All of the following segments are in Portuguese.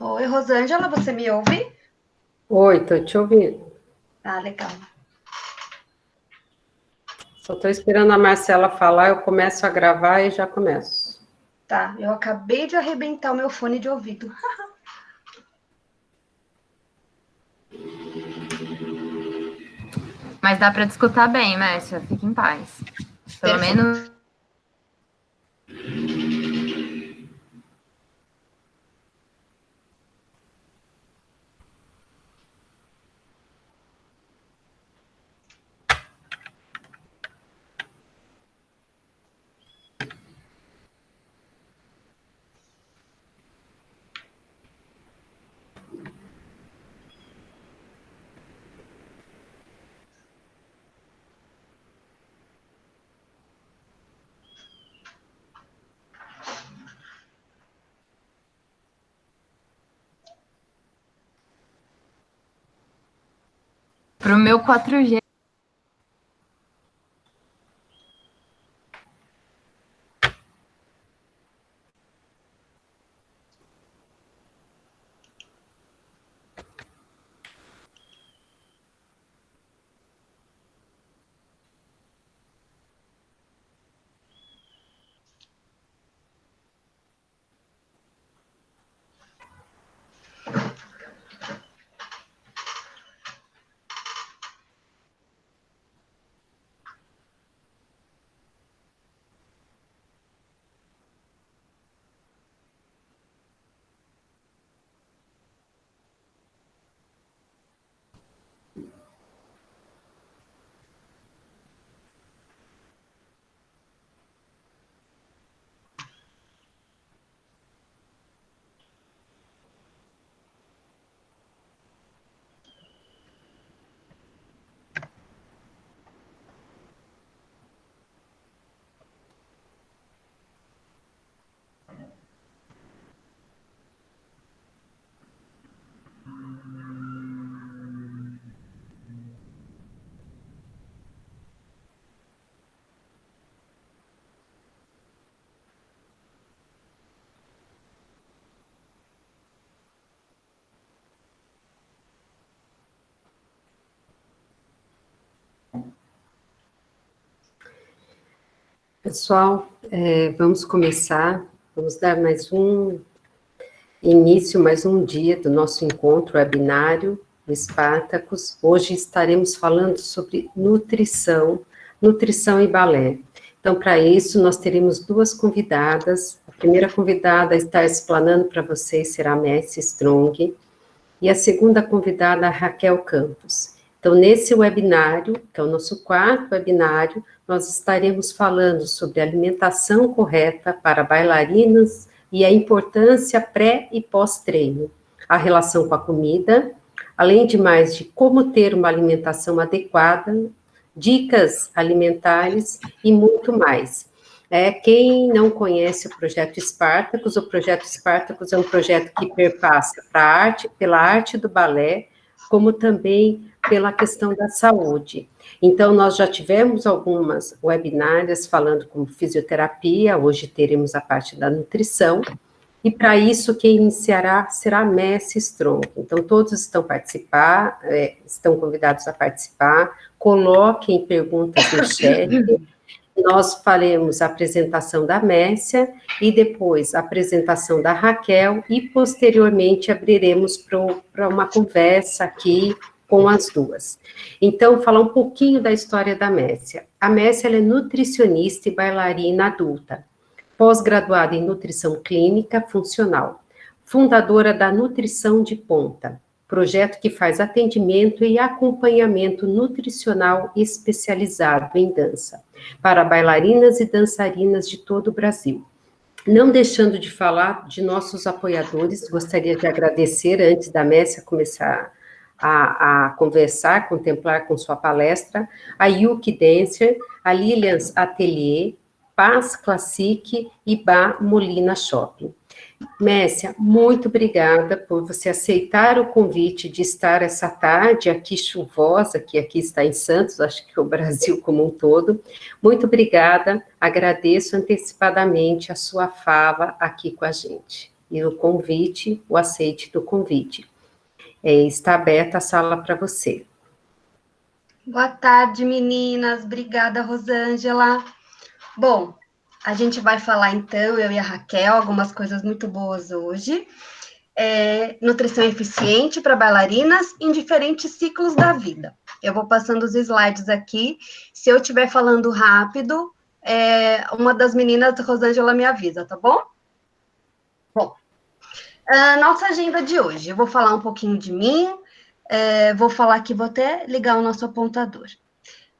Oi, Rosângela, você me ouve? Oi, tô te ouvindo. Ah, legal. Só tô esperando a Marcela falar, eu começo a gravar e já começo. Tá, eu acabei de arrebentar o meu fone de ouvido. Mas dá para te escutar bem, Mércia, fique em paz. Pelo Perfeito. menos. Pro meu 4G. Pessoal, vamos começar, vamos dar mais um início, mais um dia do nosso encontro webinário do Spartacus. Hoje estaremos falando sobre nutrição, nutrição e balé. Então, para isso, nós teremos duas convidadas. A primeira convidada a estar explanando para vocês será a Messi Strong, e a segunda convidada, a Raquel Campos. Então, nesse webinário, que é o nosso quarto webinário, nós estaremos falando sobre alimentação correta para bailarinas e a importância pré e pós-treino, a relação com a comida, além de mais de como ter uma alimentação adequada, dicas alimentares e muito mais. Quem não conhece o projeto Spartacus é um projeto que perpassa pela arte do balé, como também pela questão da saúde. Então, nós já tivemos algumas webinárias falando como fisioterapia, hoje teremos a parte da nutrição, e para isso quem iniciará será a Messi Strong. Então, todos estão convidados a participar, coloquem perguntas no chat. Nós faremos a apresentação da Mércia e depois a apresentação da Raquel e posteriormente abriremos para uma conversa aqui com as duas. Então, falar um pouquinho da história da Mércia. A Mércia ela é nutricionista e bailarina adulta, pós-graduada em nutrição clínica funcional, fundadora da Nutrição de Ponta, projeto que faz atendimento e acompanhamento nutricional especializado em dança, para bailarinas e dançarinas de todo o Brasil. Não deixando de falar de nossos apoiadores, gostaria de agradecer, antes da Messia começar a conversar, contemplar com sua palestra, a Yuki Dancer, a Lilians Atelier, Paz Classic e Bar Molina Shopping. Messia, muito obrigada por você aceitar o convite de estar essa tarde aqui chuvosa, que aqui está em Santos, acho que o Brasil como um todo. Muito obrigada, agradeço antecipadamente a sua fala aqui com a gente. e o convite, o aceite do convite. Está aberta a sala para você. Boa tarde, meninas. Obrigada, Rosângela. Bom, a gente vai falar, então, eu e a Raquel, algumas coisas muito boas hoje. Nutrição eficiente para bailarinas em diferentes ciclos da vida. Eu vou passando os slides aqui. Se eu estiver falando rápido, uma das meninas, Rosângela, me avisa, tá bom? Bom, nossa agenda de hoje. Eu vou falar um pouquinho de mim, vou falar aqui, vou até ligar o nosso apontador.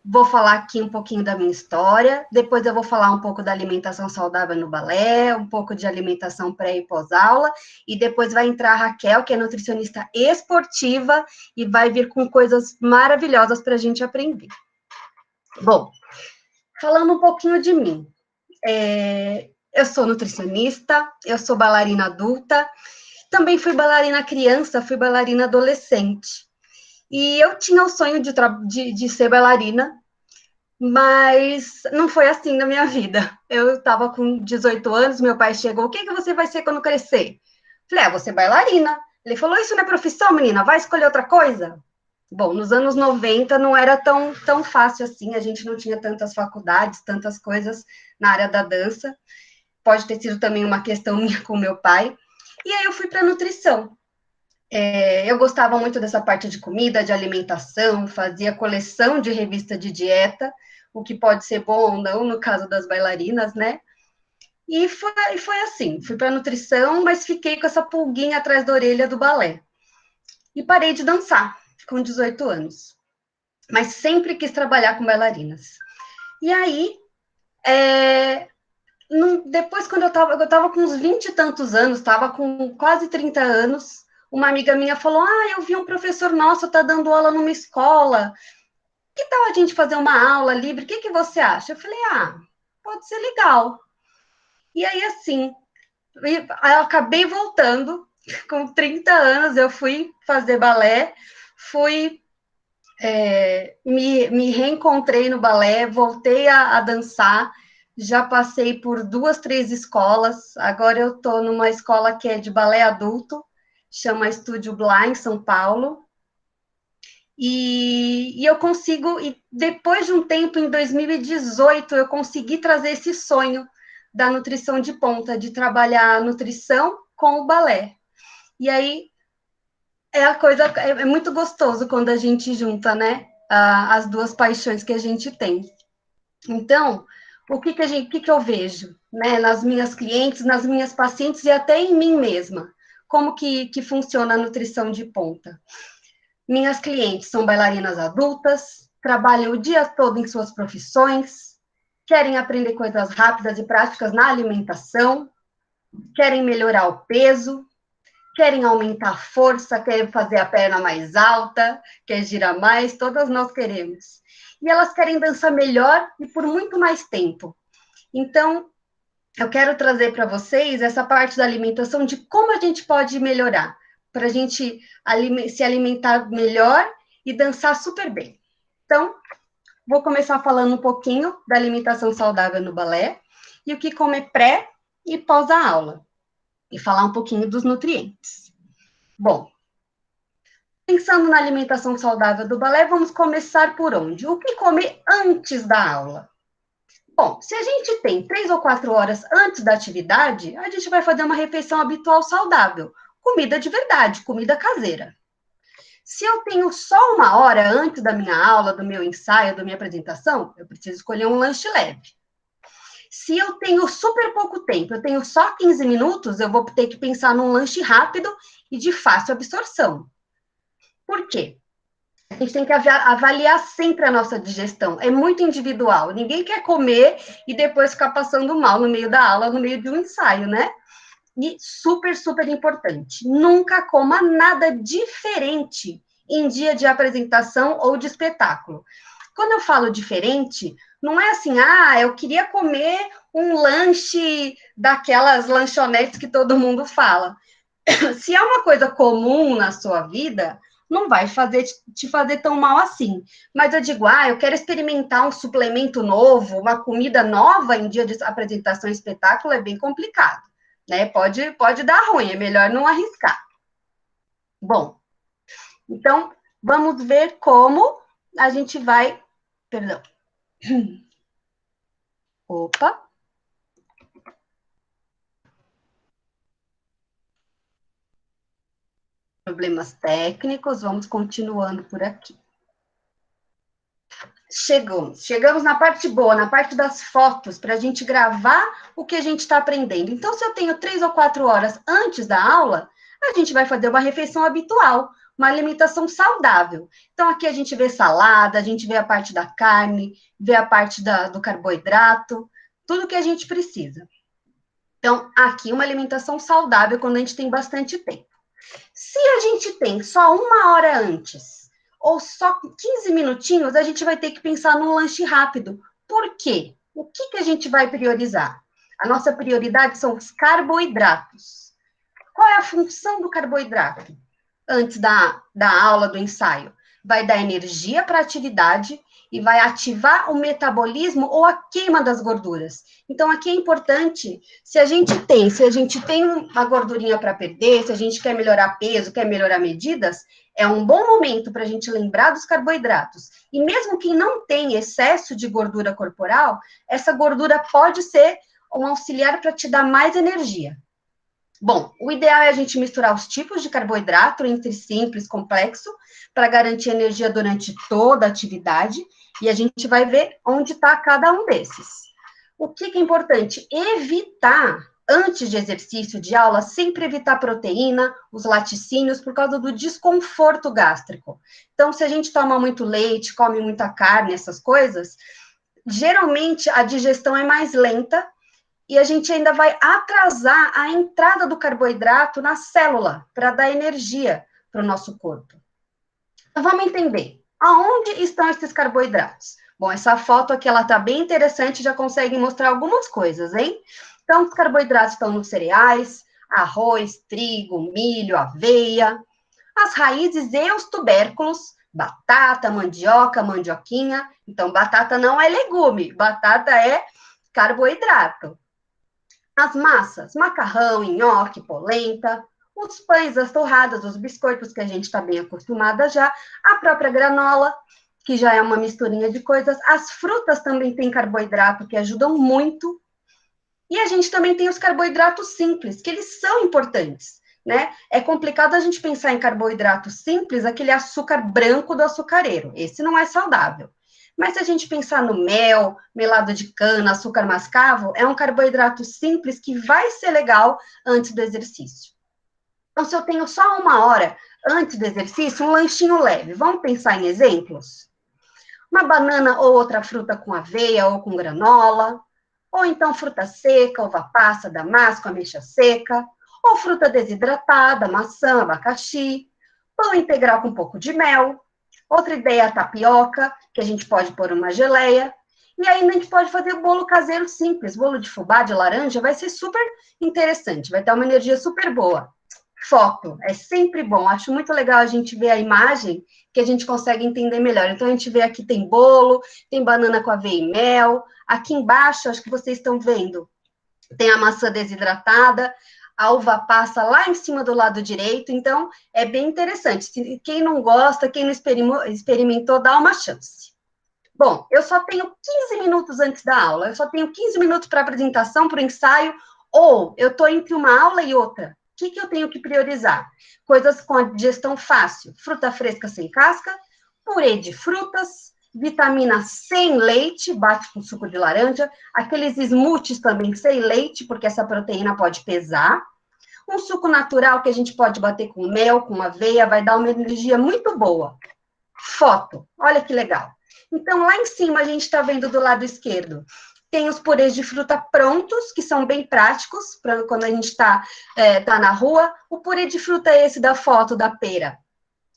Vou falar aqui um pouquinho da minha história, depois eu vou falar um pouco da alimentação saudável no balé, um pouco de alimentação pré e pós-aula, e depois vai entrar a Raquel, que é nutricionista esportiva, e vai vir com coisas maravilhosas para a gente aprender. Bom, falando um pouquinho de mim, eu sou nutricionista, eu sou bailarina adulta, também fui bailarina criança, fui bailarina adolescente. E eu tinha o sonho de ser bailarina, mas não foi assim na minha vida. Eu estava com 18 anos, meu pai chegou, o que você vai ser quando crescer? Falei, vou ser bailarina. Ele falou, isso não é profissão, menina, vai escolher outra coisa? Bom, nos anos 90 não era tão fácil assim, a gente não tinha tantas faculdades, tantas coisas na área da dança. Pode ter sido também uma questão minha com meu pai. E aí eu fui para nutrição. Eu gostava muito dessa parte de comida, de alimentação, fazia coleção de revista de dieta, o que pode ser bom ou não, no caso das bailarinas, né? E foi assim, fui para nutrição, mas fiquei com essa pulguinha atrás da orelha do balé. E parei de dançar, com 18 anos. Mas sempre quis trabalhar com bailarinas. E aí, depois, quando eu estava com uns 20 e tantos anos, estava com quase 30 anos, uma amiga minha falou, eu vi um professor nosso, tá dando aula numa escola, que tal a gente fazer uma aula livre, o que você acha? Eu falei, pode ser legal. E aí, assim, eu acabei voltando, com 30 anos, eu fui fazer balé, me reencontrei no balé, voltei a dançar, já passei por 2, 3 escolas, agora eu estou numa escola que é de balé adulto, chama Estúdio Blá, em São Paulo, e eu consigo, e depois de um tempo, em 2018, eu consegui trazer esse sonho da nutrição de ponta, de trabalhar a nutrição com o balé. E aí, é muito gostoso quando a gente junta, né, as duas paixões que a gente tem. Então, o que eu vejo, né, nas minhas clientes, nas minhas pacientes e até em mim mesma? Como que funciona a nutrição de ponta? Minhas clientes são bailarinas adultas, trabalham o dia todo em suas profissões, querem aprender coisas rápidas e práticas na alimentação, querem melhorar o peso, querem aumentar a força, querem fazer a perna mais alta, quer girar mais, todas nós queremos. E elas querem dançar melhor e por muito mais tempo. Então, eu quero trazer para vocês essa parte da alimentação, de como a gente pode melhorar, para a gente se alimentar melhor e dançar super bem. Então, vou começar falando um pouquinho da alimentação saudável no balé e o que comer pré e pós a aula. E falar um pouquinho dos nutrientes. Bom, pensando na alimentação saudável do balé, vamos começar por onde? O que comer antes da aula? Bom, se a gente tem 3 ou 4 horas antes da atividade, a gente vai fazer uma refeição habitual saudável. Comida de verdade, comida caseira. Se eu tenho só 1 hora antes da minha aula, do meu ensaio, da minha apresentação, eu preciso escolher um lanche leve. Se eu tenho super pouco tempo, eu tenho só 15 minutos, eu vou ter que pensar num lanche rápido e de fácil absorção. Por quê? A gente tem que avaliar sempre a nossa digestão. É muito individual. Ninguém quer comer e depois ficar passando mal no meio da aula, no meio de um ensaio, né? E super, super importante. Nunca coma nada diferente em dia de apresentação ou de espetáculo. Quando eu falo diferente, não é assim, eu queria comer um lanche daquelas lanchonetes que todo mundo fala. Se é uma coisa comum na sua vida, não vai te fazer tão mal assim. Mas eu digo, eu quero experimentar um suplemento novo, uma comida nova em dia de apresentação e espetáculo, é bem complicado. né? Pode dar ruim, é melhor não arriscar. Bom, então, vamos ver como a gente vai... Perdão. Opa. Problemas técnicos, vamos continuando por aqui. Chegamos na parte boa, na parte das fotos, para a gente gravar o que a gente está aprendendo. Então, se eu tenho 3 ou 4 horas antes da aula, a gente vai fazer uma refeição habitual, uma alimentação saudável. Então, aqui a gente vê salada, a gente vê a parte da carne, vê a parte do carboidrato, tudo que a gente precisa. Então, aqui uma alimentação saudável quando a gente tem bastante tempo. Se a gente tem só 1 hora antes, ou só 15 minutinhos, a gente vai ter que pensar num lanche rápido. Por quê? O que a gente vai priorizar? A nossa prioridade são os carboidratos. Qual é a função do carboidrato? Antes da aula, do ensaio, vai dar energia para a atividade e vai ativar o metabolismo ou a queima das gorduras. Então, aqui é importante, se a gente tem uma gordurinha para perder, se a gente quer melhorar peso, quer melhorar medidas, é um bom momento para a gente lembrar dos carboidratos. E mesmo quem não tem excesso de gordura corporal, essa gordura pode ser um auxiliar para te dar mais energia. Bom, o ideal é a gente misturar os tipos de carboidrato entre simples e complexo, para garantir energia durante toda a atividade, e a gente vai ver onde está cada um desses. O que é importante? Evitar, antes de exercício, de aula, sempre evitar proteína, os laticínios, por causa do desconforto gástrico. Então, se a gente toma muito leite, come muita carne, essas coisas, geralmente a digestão é mais lenta, e a gente ainda vai atrasar a entrada do carboidrato na célula, para dar energia para o nosso corpo. Então, vamos entender. Aonde estão esses carboidratos? Bom, essa foto aqui, ela está bem interessante, já consegue mostrar algumas coisas, hein? Então, os carboidratos estão nos cereais, arroz, trigo, milho, aveia, as raízes e os tubérculos, batata, mandioca, mandioquinha. Então, batata não é legume, batata é carboidrato. As massas, macarrão, nhoque, polenta, os pães, as torradas, os biscoitos, que a gente está bem acostumada já, a própria granola, que já é uma misturinha de coisas. As frutas também têm carboidrato, que ajudam muito. E a gente também tem os carboidratos simples, que eles são importantes, né? É complicado a gente pensar em carboidrato simples, aquele açúcar branco do açucareiro. Esse não é saudável. Mas se a gente pensar no mel, melado de cana, açúcar mascavo, é um carboidrato simples que vai ser legal antes do exercício. Então, se eu tenho só 1 hora antes do exercício, um lanchinho leve. Vamos pensar em exemplos? Uma banana ou outra fruta com aveia ou com granola, ou então fruta seca, uva passa, damasco, ameixa seca, ou fruta desidratada, maçã, abacaxi, pão integral com um pouco de mel. Outra ideia é a tapioca, que a gente pode pôr uma geleia. E ainda a gente pode fazer bolo caseiro simples, bolo de fubá, de laranja, vai ser super interessante, vai dar uma energia super boa. Foto, é sempre bom, acho muito legal a gente ver a imagem, que a gente consegue entender melhor. Então, a gente vê aqui tem bolo, tem banana com aveia e mel, aqui embaixo, acho que vocês estão vendo, tem a maçã desidratada, a uva passa lá em cima do lado direito, então é bem interessante. Quem não gosta, quem não experimentou, dá uma chance. Bom, eu só tenho 15 minutos antes da aula, eu só tenho 15 minutos para apresentação, para o ensaio, ou eu estou entre uma aula e outra. O que eu tenho que priorizar? Coisas com a digestão fácil, fruta fresca sem casca, purê de frutas, vitamina sem leite, bate com suco de laranja, aqueles smoothies também sem leite, porque essa proteína pode pesar. Um suco natural que a gente pode bater com mel, com aveia, vai dar uma energia muito boa. Foto, olha que legal. Então, lá em cima, a gente está vendo do lado esquerdo, tem os purês de fruta prontos, que são bem práticos, para quando a gente tá na rua. O purê de fruta é esse da foto da pera.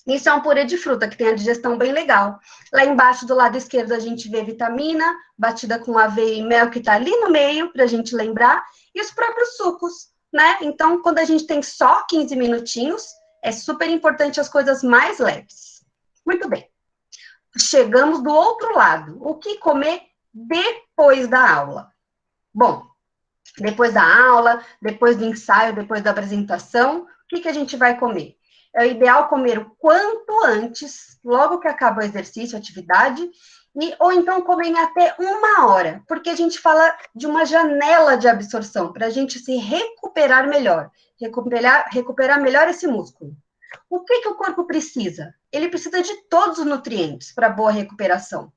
Isso é um purê de fruta, que tem a digestão bem legal. Lá embaixo, do lado esquerdo, a gente vê vitamina, batida com aveia e mel, que está ali no meio, para a gente lembrar, e os próprios sucos, né? Então, quando a gente tem só 15 minutinhos, é super importante as coisas mais leves. Muito bem. Chegamos do outro lado. O que comer depois da aula? Bom, Depois da aula, depois do ensaio, depois da apresentação, o que a gente vai comer? É ideal comer o quanto antes, logo que acaba o exercício, a atividade, ou então comer em até 1 hora, porque a gente fala de uma janela de absorção, para a gente se recuperar melhor, recuperar melhor esse músculo. O que o corpo precisa? Ele precisa de todos os nutrientes para boa recuperação.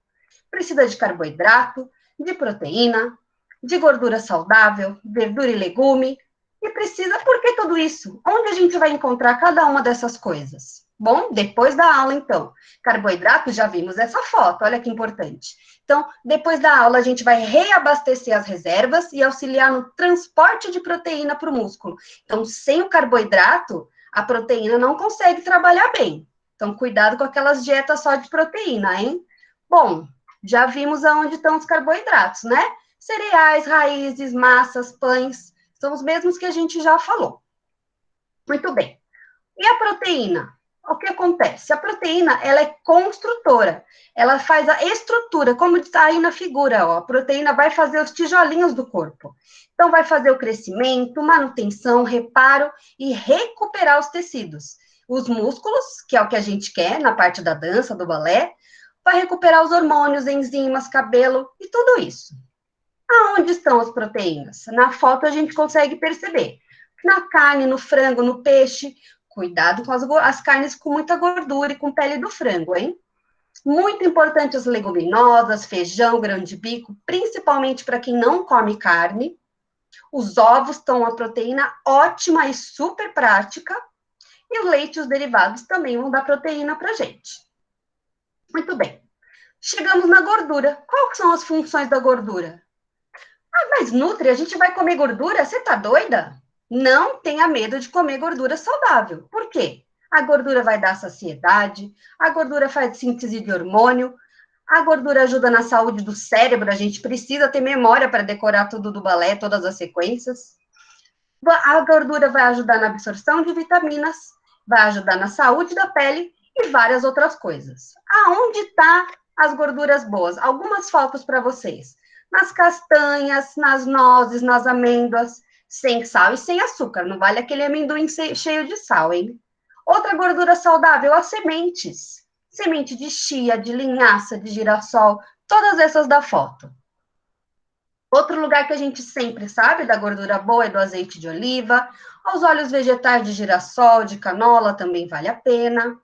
Precisa de carboidrato, de proteína, de gordura saudável, verdura e legume. E precisa, por que tudo isso? Onde a gente vai encontrar cada uma dessas coisas? Bom, depois da aula, então. Carboidrato, já vimos essa foto, olha que importante. Então, depois da aula, a gente vai reabastecer as reservas e auxiliar no transporte de proteína para o músculo. Então, sem o carboidrato, a proteína não consegue trabalhar bem. Então, cuidado com aquelas dietas só de proteína, hein? Bom, já vimos aonde estão os carboidratos, né? Cereais, raízes, massas, pães, são os mesmos que a gente já falou. Muito bem. E a proteína? O que acontece? A proteína, ela é construtora. Ela faz a estrutura, como está aí na figura, ó. A proteína vai fazer os tijolinhos do corpo. Então, vai fazer o crescimento, manutenção, reparo e recuperar os tecidos. Os músculos, que é o que a gente quer na parte da dança, do balé, vai recuperar os hormônios, enzimas, cabelo e tudo isso. Aonde estão as proteínas? Na foto a gente consegue perceber. Na carne, no frango, no peixe. Cuidado com as carnes com muita gordura e com pele do frango, hein? Muito importante as leguminosas, feijão, grão de bico, principalmente para quem não come carne. Os ovos estão uma proteína ótima e super prática. E o leite e os derivados também vão dar proteína para a gente. Muito bem. Chegamos na gordura. Quais são as funções da gordura? Ah, mas Nutri, a gente vai comer gordura? Você tá doida? Não tenha medo de comer gordura saudável. Por quê? A gordura vai dar saciedade, a gordura faz síntese de hormônio, a gordura ajuda na saúde do cérebro, a gente precisa ter memória para decorar tudo do balé, todas as sequências. A gordura vai ajudar na absorção de vitaminas, vai ajudar na saúde da pele e várias outras coisas. Aonde estão as gorduras boas? Algumas fotos para vocês. Nas castanhas, nas nozes, nas amêndoas, sem sal e sem açúcar. Não vale aquele amendoim cheio de sal, hein? Outra gordura saudável, as sementes. Semente de chia, de linhaça, de girassol, todas essas da foto. Outro lugar que a gente sempre sabe da gordura boa é do azeite de oliva. Os óleos vegetais de girassol, de canola, também vale a pena.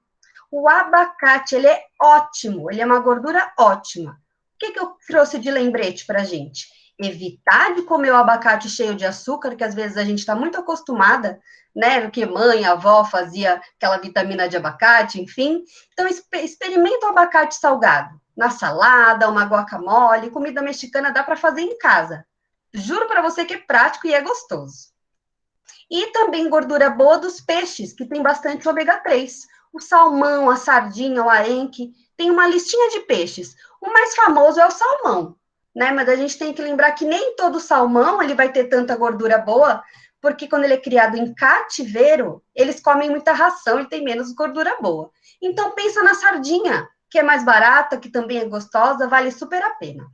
O abacate, ele é ótimo, ele é uma gordura ótima. O que eu trouxe de lembrete para a gente? Evitar de comer o abacate cheio de açúcar, que às vezes a gente está muito acostumada, né? Porque mãe, avó fazia aquela vitamina de abacate, enfim. Então, experimenta o abacate salgado. Na salada, uma guacamole, comida mexicana dá para fazer em casa. Juro para você que é prático e é gostoso. E também gordura boa dos peixes, que tem bastante ômega 3. O salmão, a sardinha, o arenque, tem uma listinha de peixes. O mais famoso é o salmão, né? Mas a gente tem que lembrar que nem todo salmão ele vai ter tanta gordura boa, porque quando ele é criado em cativeiro, eles comem muita ração e tem menos gordura boa. Então, pensa na sardinha, que é mais barata, que também é gostosa, vale super a pena.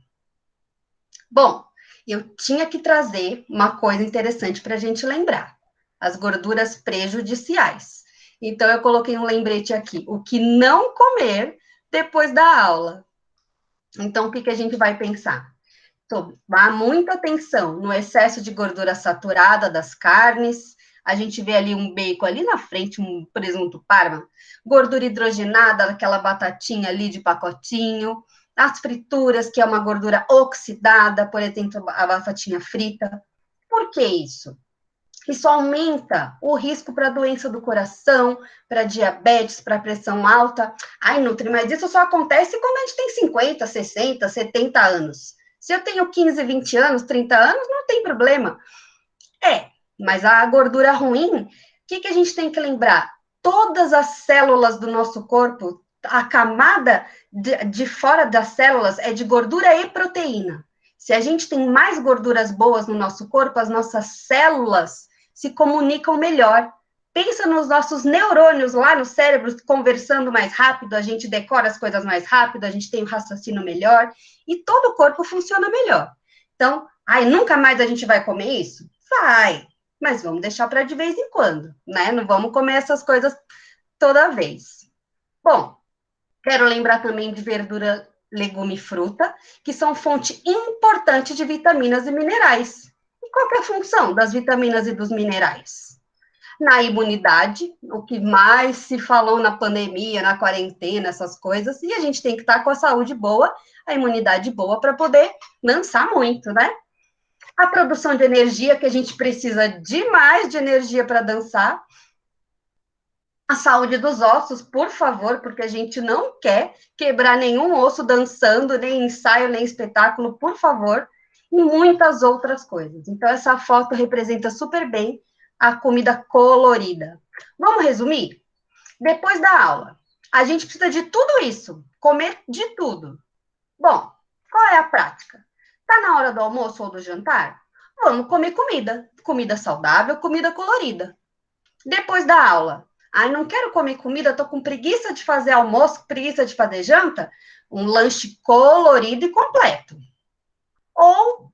Bom, eu tinha que trazer uma coisa interessante para a gente lembrar. As gorduras prejudiciais. Então, eu coloquei um lembrete aqui. O que não comer depois da aula. Então, o que a gente vai pensar? Tomar muita atenção no excesso de gordura saturada das carnes. A gente vê ali um bacon ali na frente, um presunto parma. Gordura hidrogenada, aquela batatinha ali de pacotinho. As frituras, que é uma gordura oxidada, por exemplo, a batatinha frita. Por que isso? Isso aumenta o risco para doença do coração, para diabetes, para pressão alta. Ai, Nutri, mas isso só acontece quando a gente tem 50, 60, 70 anos. Se eu tenho 15, 20 anos, 30 anos, não tem problema. Mas a gordura ruim, o que a gente tem que lembrar? Todas as células do nosso corpo, a camada de fora das células é de gordura e proteína. Se a gente tem mais gorduras boas no nosso corpo, as nossas células se comunicam melhor. Pensa nos nossos neurônios lá no cérebro conversando mais rápido, a gente decora as coisas mais rápido, a gente tem um raciocínio melhor e todo o corpo funciona melhor. Então, nunca mais a gente vai comer isso? Vai, mas vamos deixar para de vez em quando, né? Não vamos comer essas coisas toda vez. Bom, quero lembrar também de verdura, legume e fruta, que são fonte importante de vitaminas e minerais. E qual que é a função das vitaminas e dos minerais? Na imunidade, o que mais se falou na pandemia, na quarentena, essas coisas, e a gente tem que estar com a saúde boa, a imunidade boa para poder dançar muito, né? A produção de energia, que a gente precisa demais de energia para dançar. A saúde dos ossos, por favor, porque a gente não quer quebrar nenhum osso dançando, nem ensaio, nem espetáculo, por favor, e muitas outras coisas. Então, essa foto representa super bem a comida colorida. Vamos resumir? Depois da aula, a gente precisa de tudo isso, comer de tudo. Bom, qual é a prática? Está na hora do almoço ou do jantar? Vamos comer comida. Comida saudável, comida colorida. Depois da aula, não quero comer comida, estou com preguiça de fazer almoço, preguiça de fazer janta, um lanche colorido e completo. Ou,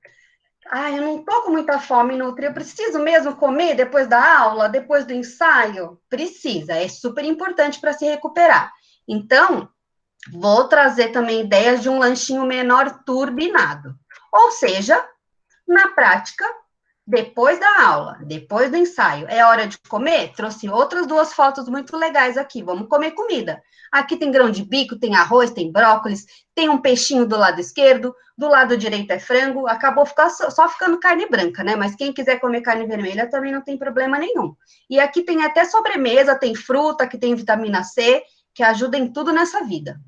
eu não estou com muita fome, Nutri, eu preciso mesmo comer depois da aula, depois do ensaio? Precisa, é super importante para se recuperar. Então, vou trazer também ideias de um lanchinho menor turbinado. Ou seja, na prática, depois da aula, depois do ensaio, é hora de comer? Trouxe outras 2 fotos muito legais aqui. Vamos comer comida. Aqui tem grão de bico, tem arroz, tem brócolis, tem um peixinho do lado esquerdo, do lado direito é frango. Acabou só ficando carne branca, né? Mas quem quiser comer carne vermelha também não tem problema nenhum. E aqui tem até sobremesa, tem fruta, que tem vitamina C, que ajuda em tudo nessa vida.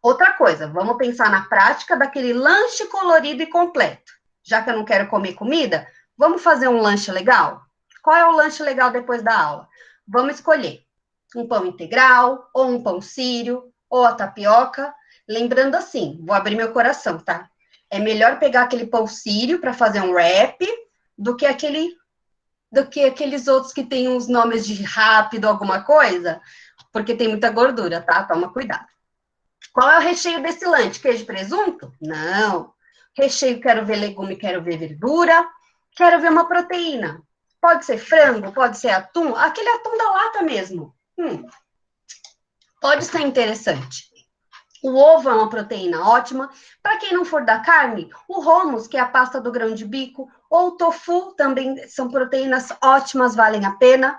Outra coisa, vamos pensar na prática daquele lanche colorido e completo. Já que eu não quero comer comida, vamos fazer um lanche legal? Qual é o lanche legal depois da aula? Vamos escolher um pão integral, ou um pão sírio, ou a tapioca. Lembrando assim, vou abrir meu coração, tá? É melhor pegar aquele pão sírio para fazer um wrap do que aqueles outros que têm uns nomes de rápido, alguma coisa, porque tem muita gordura, tá? Toma cuidado. Qual é o recheio desse lanche? Queijo e presunto? Não. Recheio, quero ver legume, quero ver verdura, quero ver uma proteína. Pode ser frango, pode ser atum, aquele atum da lata mesmo. Pode ser interessante. O ovo é uma proteína ótima. Para quem não for da carne, o hummus, que é a pasta do grão de bico, ou o tofu, também são proteínas ótimas, valem a pena.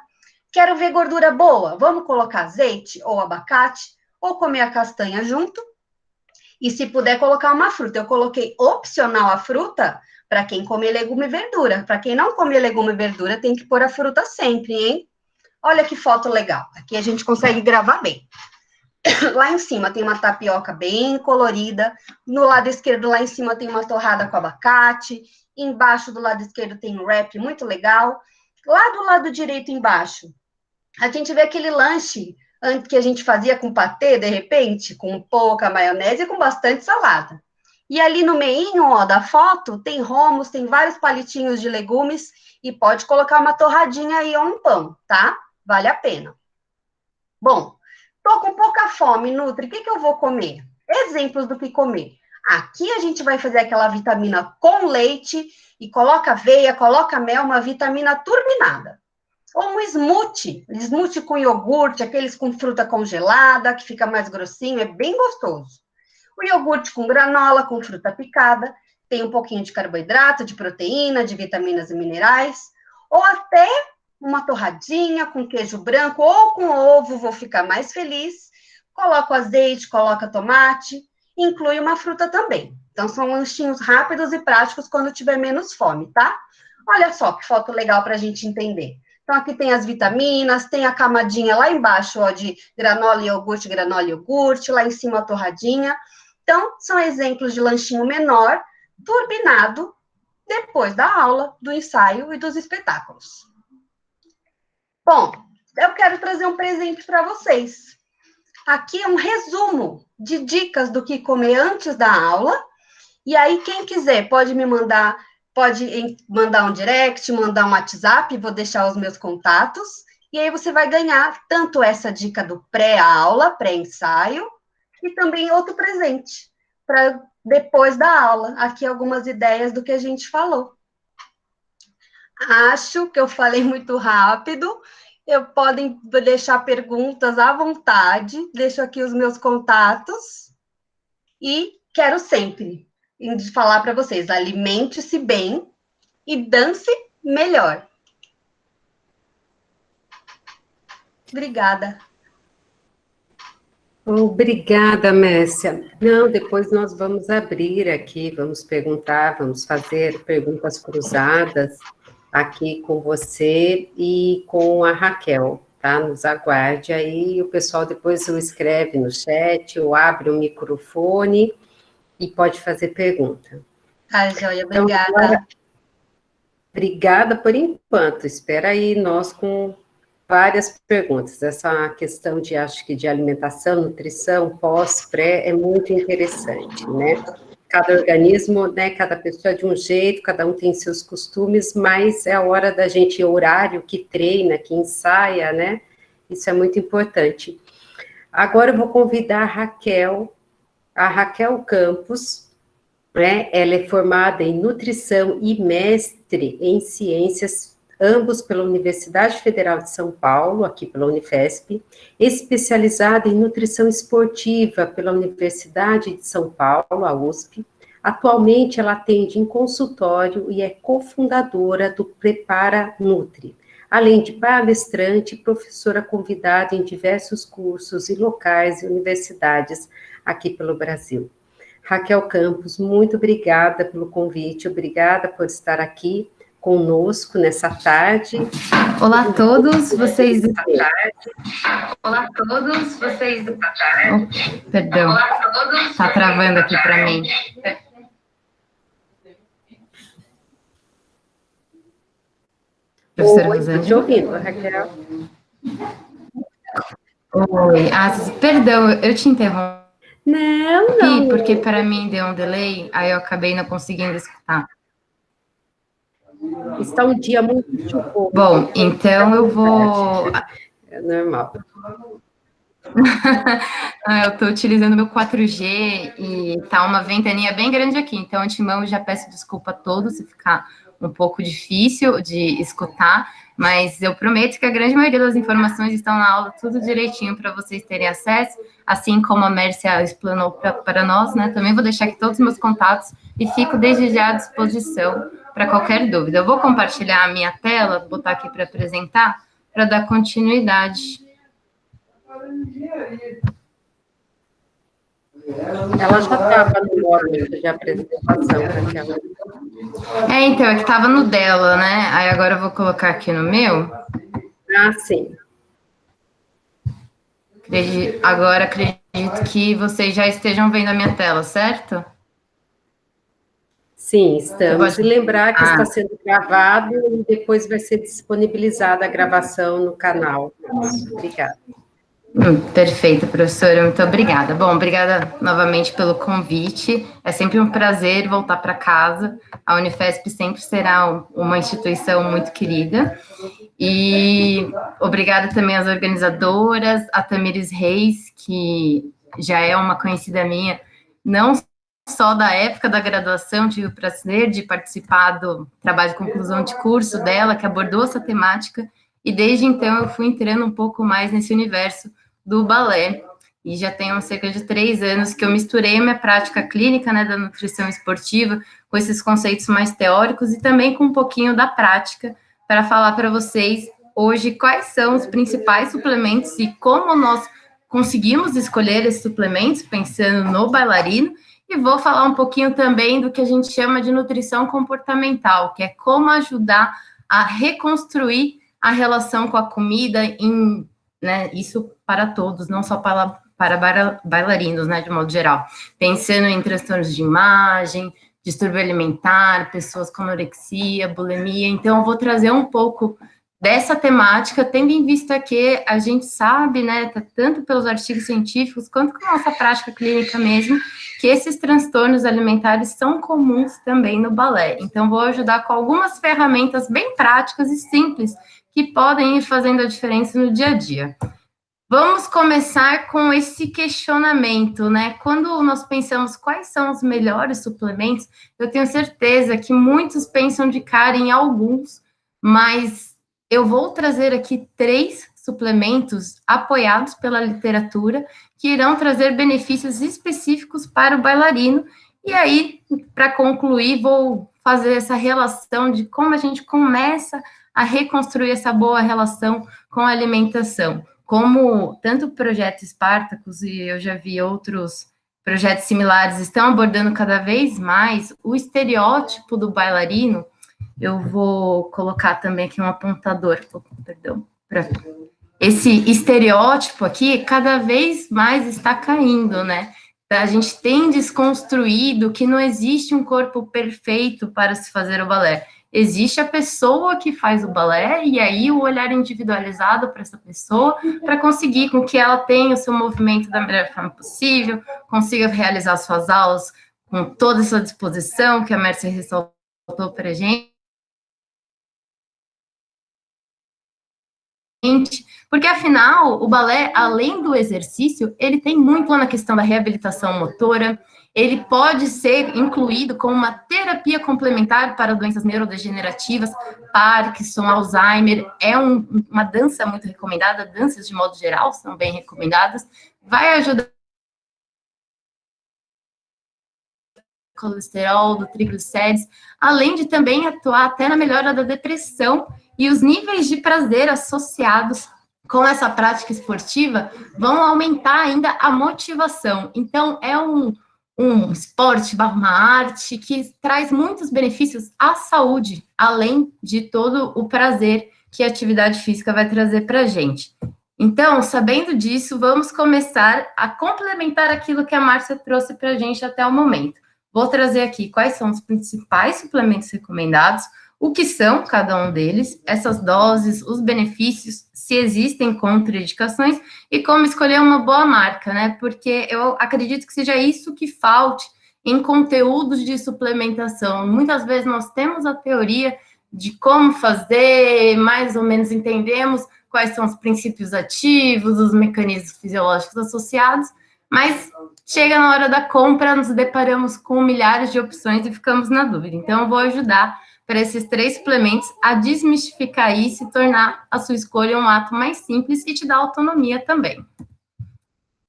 Quero ver gordura boa? Vamos colocar azeite ou abacate, ou comer a castanha junto. E se puder colocar uma fruta, eu coloquei opcional a fruta para quem comer legume e verdura. Para quem não comer legume e verdura, tem que pôr a fruta sempre, hein? Olha que foto legal. Aqui a gente consegue gravar bem. Lá em cima tem uma tapioca bem colorida. No lado esquerdo, lá em cima, tem uma torrada com abacate. Embaixo do lado esquerdo tem um wrap muito legal. Lá do lado direito, embaixo, a gente vê aquele lanche que a gente fazia com patê, de repente, com pouca maionese e com bastante salada. E ali no meinho, ó, da foto, tem romos, tem vários palitinhos de legumes e pode colocar uma torradinha aí ou um pão, tá? Vale a pena. Bom, tô com pouca fome, Nutri, o que eu vou comer? Exemplos do que comer. Aqui a gente vai fazer aquela vitamina com leite e coloca aveia, coloca mel, uma vitamina turbinada. Ou um smoothie com iogurte, aqueles com fruta congelada, que fica mais grossinho, é bem gostoso. O iogurte com granola, com fruta picada, tem um pouquinho de carboidrato, de proteína, de vitaminas e minerais. Ou até uma torradinha com queijo branco ou com ovo, vou ficar mais feliz. Coloca azeite, coloca tomate, inclui uma fruta também. Então, são lanchinhos rápidos e práticos quando tiver menos fome, tá? Olha só que foto legal para a gente entender. Então, aqui tem as vitaminas, tem a camadinha lá embaixo, ó, de granola e iogurte, lá em cima a torradinha. Então, são exemplos de lanchinho menor, turbinado, depois da aula, do ensaio e dos espetáculos. Bom, eu quero trazer um presente para vocês. Aqui é um resumo de dicas do que comer antes da aula. E aí, quem quiser, pode mandar um direct, mandar um WhatsApp, vou deixar os meus contatos. E aí você vai ganhar tanto essa dica do pré-aula, pré-ensaio, e também outro presente. para depois da aula. Aqui algumas ideias do que a gente falou. Acho que eu falei muito rápido. Podem deixar perguntas à vontade. Deixo aqui os meus contatos. E quero sempre falar para vocês: alimente-se bem e dance melhor. Obrigada. Obrigada, Mércia. Não, depois nós vamos abrir aqui, vamos perguntar, vamos fazer perguntas cruzadas aqui com você e com a Raquel, tá? Nos aguarde aí, o pessoal depois o escreve no chat ou abre o microfone e pode fazer pergunta. Tá, joia, obrigada. Então, agora, obrigada por enquanto, espera aí nós com várias perguntas. Essa questão de, acho que de alimentação, nutrição, pós, pré, é muito interessante, né? Cada organismo, né, cada pessoa é de um jeito, cada um tem seus costumes, mas é a hora da gente, horário que treina, que ensaia, né? Isso é muito importante. Agora eu vou convidar a Raquel Campos, né? Ela é formada em nutrição e mestre em ciências, ambos pela Universidade Federal de São Paulo, aqui pela Unifesp, especializada em nutrição esportiva pela Universidade de São Paulo, a USP. Atualmente, ela atende em consultório e é cofundadora do Prepara Nutri, além de palestrante e professora convidada em diversos cursos e locais e universidades aqui pelo Brasil. Raquel Campos, muito obrigada pelo convite, obrigada por estar aqui conosco nessa tarde. Olá a todos, vocês da tarde. Olá a todos, vocês da tarde. Oh, perdão. Olá a todos. Está travando aqui para mim. Professora Rosângela. Estou te ouvindo, Raquel. Oi. Perdão, eu te interrompi. Não. Porque para mim deu um delay, aí eu acabei não conseguindo escutar. Está um dia muito chuvoso. Bom, então eu vou... É normal. Eu estou utilizando meu 4G e tá uma ventania bem grande aqui, então, antemão, já peço desculpa a todos se ficar um pouco difícil de escutar, mas eu prometo que a grande maioria das informações estão na aula, tudo direitinho para vocês terem acesso, assim como a Mércia explanou para nós, né? Também vou deixar aqui todos os meus contatos e fico desde já à disposição para qualquer dúvida. Eu vou compartilhar a minha tela, botar aqui para apresentar, para dar continuidade. Ela já estava no módulo de apresentação, Raquel. Então, é que estava no dela, né? Aí agora eu vou colocar aqui no meu. Sim. Agora acredito que vocês já estejam vendo a minha tela, certo? Sim, estamos. E lembrar que está sendo gravado e depois vai ser disponibilizada a gravação no canal. Obrigada. Perfeito, professora, muito obrigada. Bom, obrigada novamente pelo convite. É sempre um prazer voltar para casa. A Unifesp sempre será uma instituição muito querida. E obrigada também às organizadoras, a Tamires Reis, que já é uma conhecida minha, não só da época da graduação, tive o prazer de participar do trabalho de conclusão de curso dela, que abordou essa temática, e desde então eu fui entrando um pouco mais nesse universo do balé, e já tenho cerca de 3 anos que eu misturei a minha prática clínica, né, da nutrição esportiva, com esses conceitos mais teóricos, e também com um pouquinho da prática, para falar para vocês hoje quais são os principais suplementos e como nós conseguimos escolher esses suplementos, pensando no bailarino, e vou falar um pouquinho também do que a gente chama de nutrição comportamental, que é como ajudar a reconstruir a relação com a comida, né, isso para todos, não só para bailarinos, né, de modo geral. Pensando em transtornos de imagem, distúrbio alimentar, pessoas com anorexia, bulimia. Então, eu vou trazer um pouco dessa temática, tendo em vista que a gente sabe, né, tanto pelos artigos científicos, quanto com a nossa prática clínica mesmo, que esses transtornos alimentares são comuns também no balé. Então, vou ajudar com algumas ferramentas bem práticas e simples, que podem ir fazendo a diferença no dia a dia. Vamos começar com esse questionamento, né? Quando nós pensamos quais são os melhores suplementos, eu tenho certeza que muitos pensam de cara em alguns, mas eu vou trazer aqui 3 suplementos apoiados pela literatura que irão trazer benefícios específicos para o bailarino. E aí, para concluir, vou fazer essa relação de como a gente começa a reconstruir essa boa relação com a alimentação. Como tanto o projeto Spartacus e eu já vi outros projetos similares estão abordando cada vez mais o estereótipo do bailarino, eu vou colocar também aqui um apontador, perdão, esse estereótipo aqui cada vez mais está caindo, né? A gente tem desconstruído que não existe um corpo perfeito para se fazer o balé. Existe a pessoa que faz o balé e aí o olhar individualizado para essa pessoa para conseguir com que ela tenha o seu movimento da melhor forma possível, consiga realizar suas aulas com toda essa disposição que a Mércia ressaltou para a gente. Porque, afinal, o balé, além do exercício, ele tem muito na questão da reabilitação motora, ele pode ser incluído como uma terapia complementar para doenças neurodegenerativas, Parkinson, Alzheimer, é uma dança muito recomendada, danças de modo geral são bem recomendadas, vai ajudar o colesterol, do triglicérides, além de também atuar até na melhora da depressão e os níveis de prazer associados com essa prática esportiva vão aumentar ainda a motivação. Então, é um esporte, uma arte que traz muitos benefícios à saúde, além de todo o prazer que a atividade física vai trazer para a gente. Então, sabendo disso, vamos começar a complementar aquilo que a Márcia trouxe para a gente até o momento. Vou trazer aqui quais são os principais suplementos recomendados, o que são cada um deles, essas doses, os benefícios, se existem contraindicações e como escolher uma boa marca, né? Porque eu acredito que seja isso que falte em conteúdos de suplementação. Muitas vezes nós temos a teoria de como fazer, mais ou menos entendemos quais são os princípios ativos, os mecanismos fisiológicos associados, mas chega na hora da compra, nos deparamos com milhares de opções e ficamos na dúvida. Então, eu vou ajudar para esses 3 suplementos a desmistificar isso e tornar a sua escolha um ato mais simples e te dar autonomia também.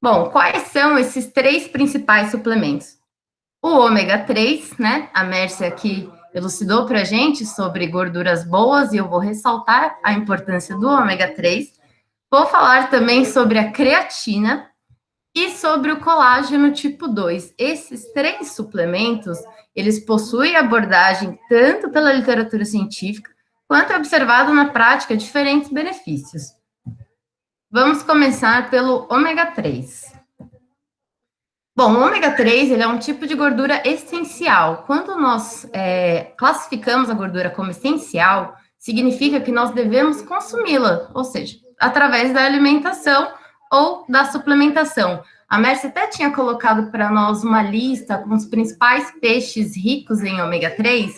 Bom, quais são esses 3 principais suplementos? O ômega 3, né? A Mércia aqui elucidou para a gente sobre gorduras boas e eu vou ressaltar a importância do ômega 3. Vou falar também sobre a creatina e sobre o colágeno tipo 2. Esses 3 suplementos, eles possuem abordagem tanto pela literatura científica, quanto é observado na prática diferentes benefícios. Vamos começar pelo ômega 3. Bom, o ômega 3, ele é um tipo de gordura essencial. Quando nós classificamos a gordura como essencial, significa que nós devemos consumi-la, ou seja, através da alimentação ou da suplementação. A Mércia até tinha colocado para nós uma lista com os principais peixes ricos em ômega 3,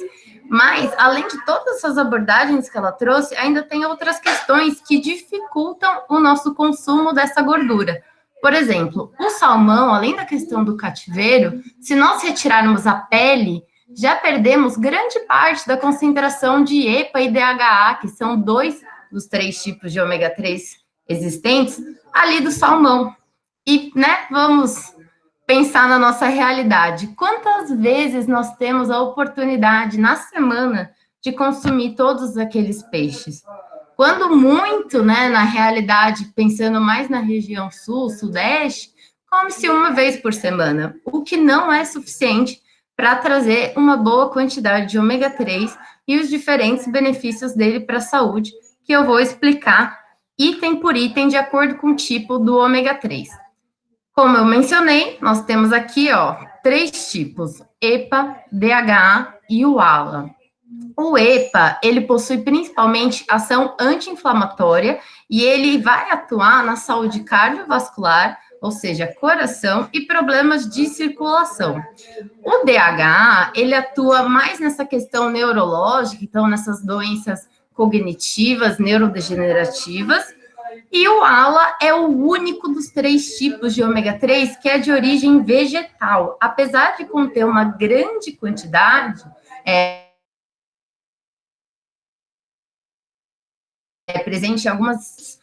mas, além de todas essas abordagens que ela trouxe, ainda tem outras questões que dificultam o nosso consumo dessa gordura. Por exemplo, o salmão, além da questão do cativeiro, se nós retirarmos a pele, já perdemos grande parte da concentração de EPA e DHA, que são 2 dos 3 tipos de ômega 3 existentes, ali do salmão. E, né, vamos pensar na nossa realidade. Quantas vezes nós temos a oportunidade na semana de consumir todos aqueles peixes? Quando muito, né, na realidade, pensando mais na região sul, sudeste, come-se uma vez por semana, o que não é suficiente para trazer uma boa quantidade de ômega 3 e os diferentes benefícios dele para a saúde, que eu vou explicar item por item de acordo com o tipo do ômega 3. Como eu mencionei, nós temos aqui, 3 tipos, EPA, DHA e o ALA. O EPA, ele possui principalmente ação anti-inflamatória e ele vai atuar na saúde cardiovascular, ou seja, coração e problemas de circulação. O DHA, ele atua mais nessa questão neurológica, então nessas doenças cognitivas, neurodegenerativas, E o ALA é o único dos 3 tipos de ômega 3 que é de origem vegetal. Apesar de conter uma grande quantidade, presente em algumas...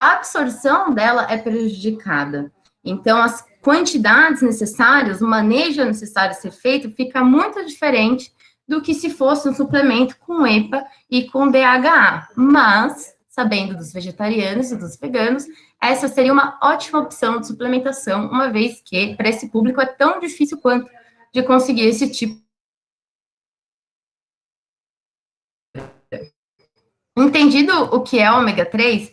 a absorção dela é prejudicada. Então, as quantidades necessárias, o manejo necessário a ser feito, fica muito diferente do que se fosse um suplemento com EPA e com DHA. Mas, sabendo dos vegetarianos e dos veganos, essa seria uma ótima opção de suplementação, uma vez que, para esse público, é tão difícil quanto de conseguir esse tipo. Entendido o que é ômega 3,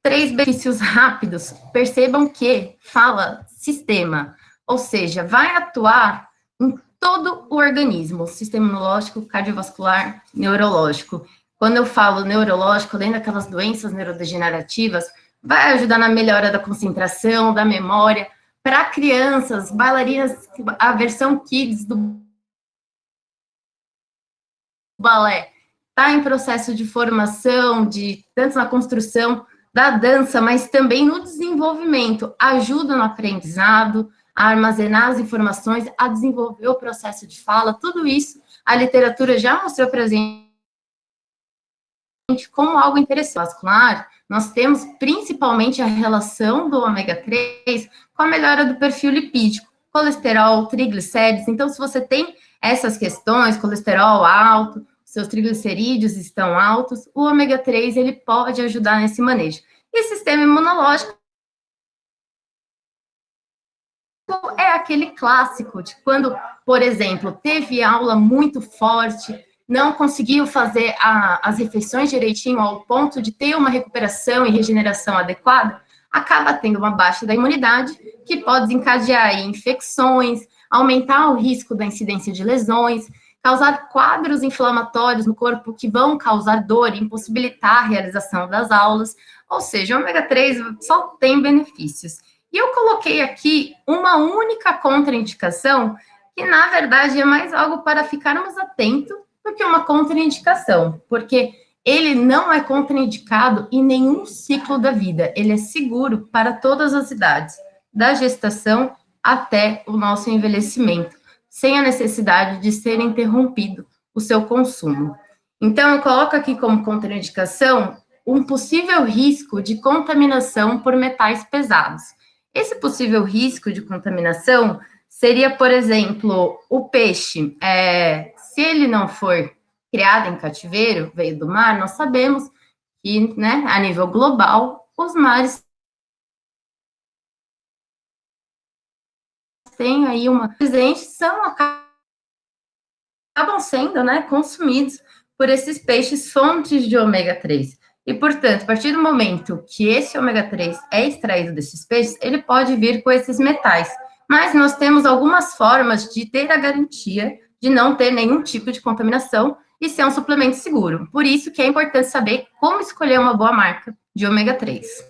3 benefícios rápidos. Percebam que fala sistema, ou seja, vai atuar em todo o organismo, sistema imunológico, cardiovascular, neurológico. Quando eu falo neurológico, além daquelas doenças neurodegenerativas, vai ajudar na melhora da concentração, da memória. Para crianças, bailarinas, a versão kids do balé está em processo de formação, tanto na construção da dança, mas também no desenvolvimento, ajuda no aprendizado, a armazenar as informações, a desenvolver o processo de fala, tudo isso a literatura já mostrou para a gente como algo interessante. Vascular, nós temos principalmente a relação do ômega 3 com a melhora do perfil lipídico, colesterol, triglicérides. Então, se você tem essas questões, colesterol alto, seus triglicerídeos estão altos, o ômega 3 ele pode ajudar nesse manejo. E sistema imunológico é aquele clássico de quando, por exemplo, teve aula muito forte, não conseguiu fazer as refeições direitinho ao ponto de ter uma recuperação e regeneração adequada, acaba tendo uma baixa da imunidade, que pode desencadear infecções, aumentar o risco da incidência de lesões, causar quadros inflamatórios no corpo que vão causar dor e impossibilitar a realização das aulas. Ou seja, o ômega 3 só tem benefícios. E eu coloquei aqui uma única contraindicação, que na verdade é mais algo para ficarmos atentos do que uma contraindicação, porque ele não é contraindicado em nenhum ciclo da vida, ele é seguro para todas as idades, da gestação até o nosso envelhecimento, sem a necessidade de ser interrompido o seu consumo. Então, eu coloco aqui como contraindicação um possível risco de contaminação por metais pesados. Esse possível risco de contaminação seria, por exemplo, o peixe. Se ele não for criado em cativeiro, veio do mar, nós sabemos que, né, a nível global, os mares têm aí uma presente, acabam sendo, né, consumidos por esses peixes fontes de ômega 3. E, portanto, a partir do momento que esse ômega 3 é extraído desses peixes, ele pode vir com esses metais. Mas nós temos algumas formas de ter a garantia de não ter nenhum tipo de contaminação e ser um suplemento seguro. Por isso que é importante saber como escolher uma boa marca de ômega 3.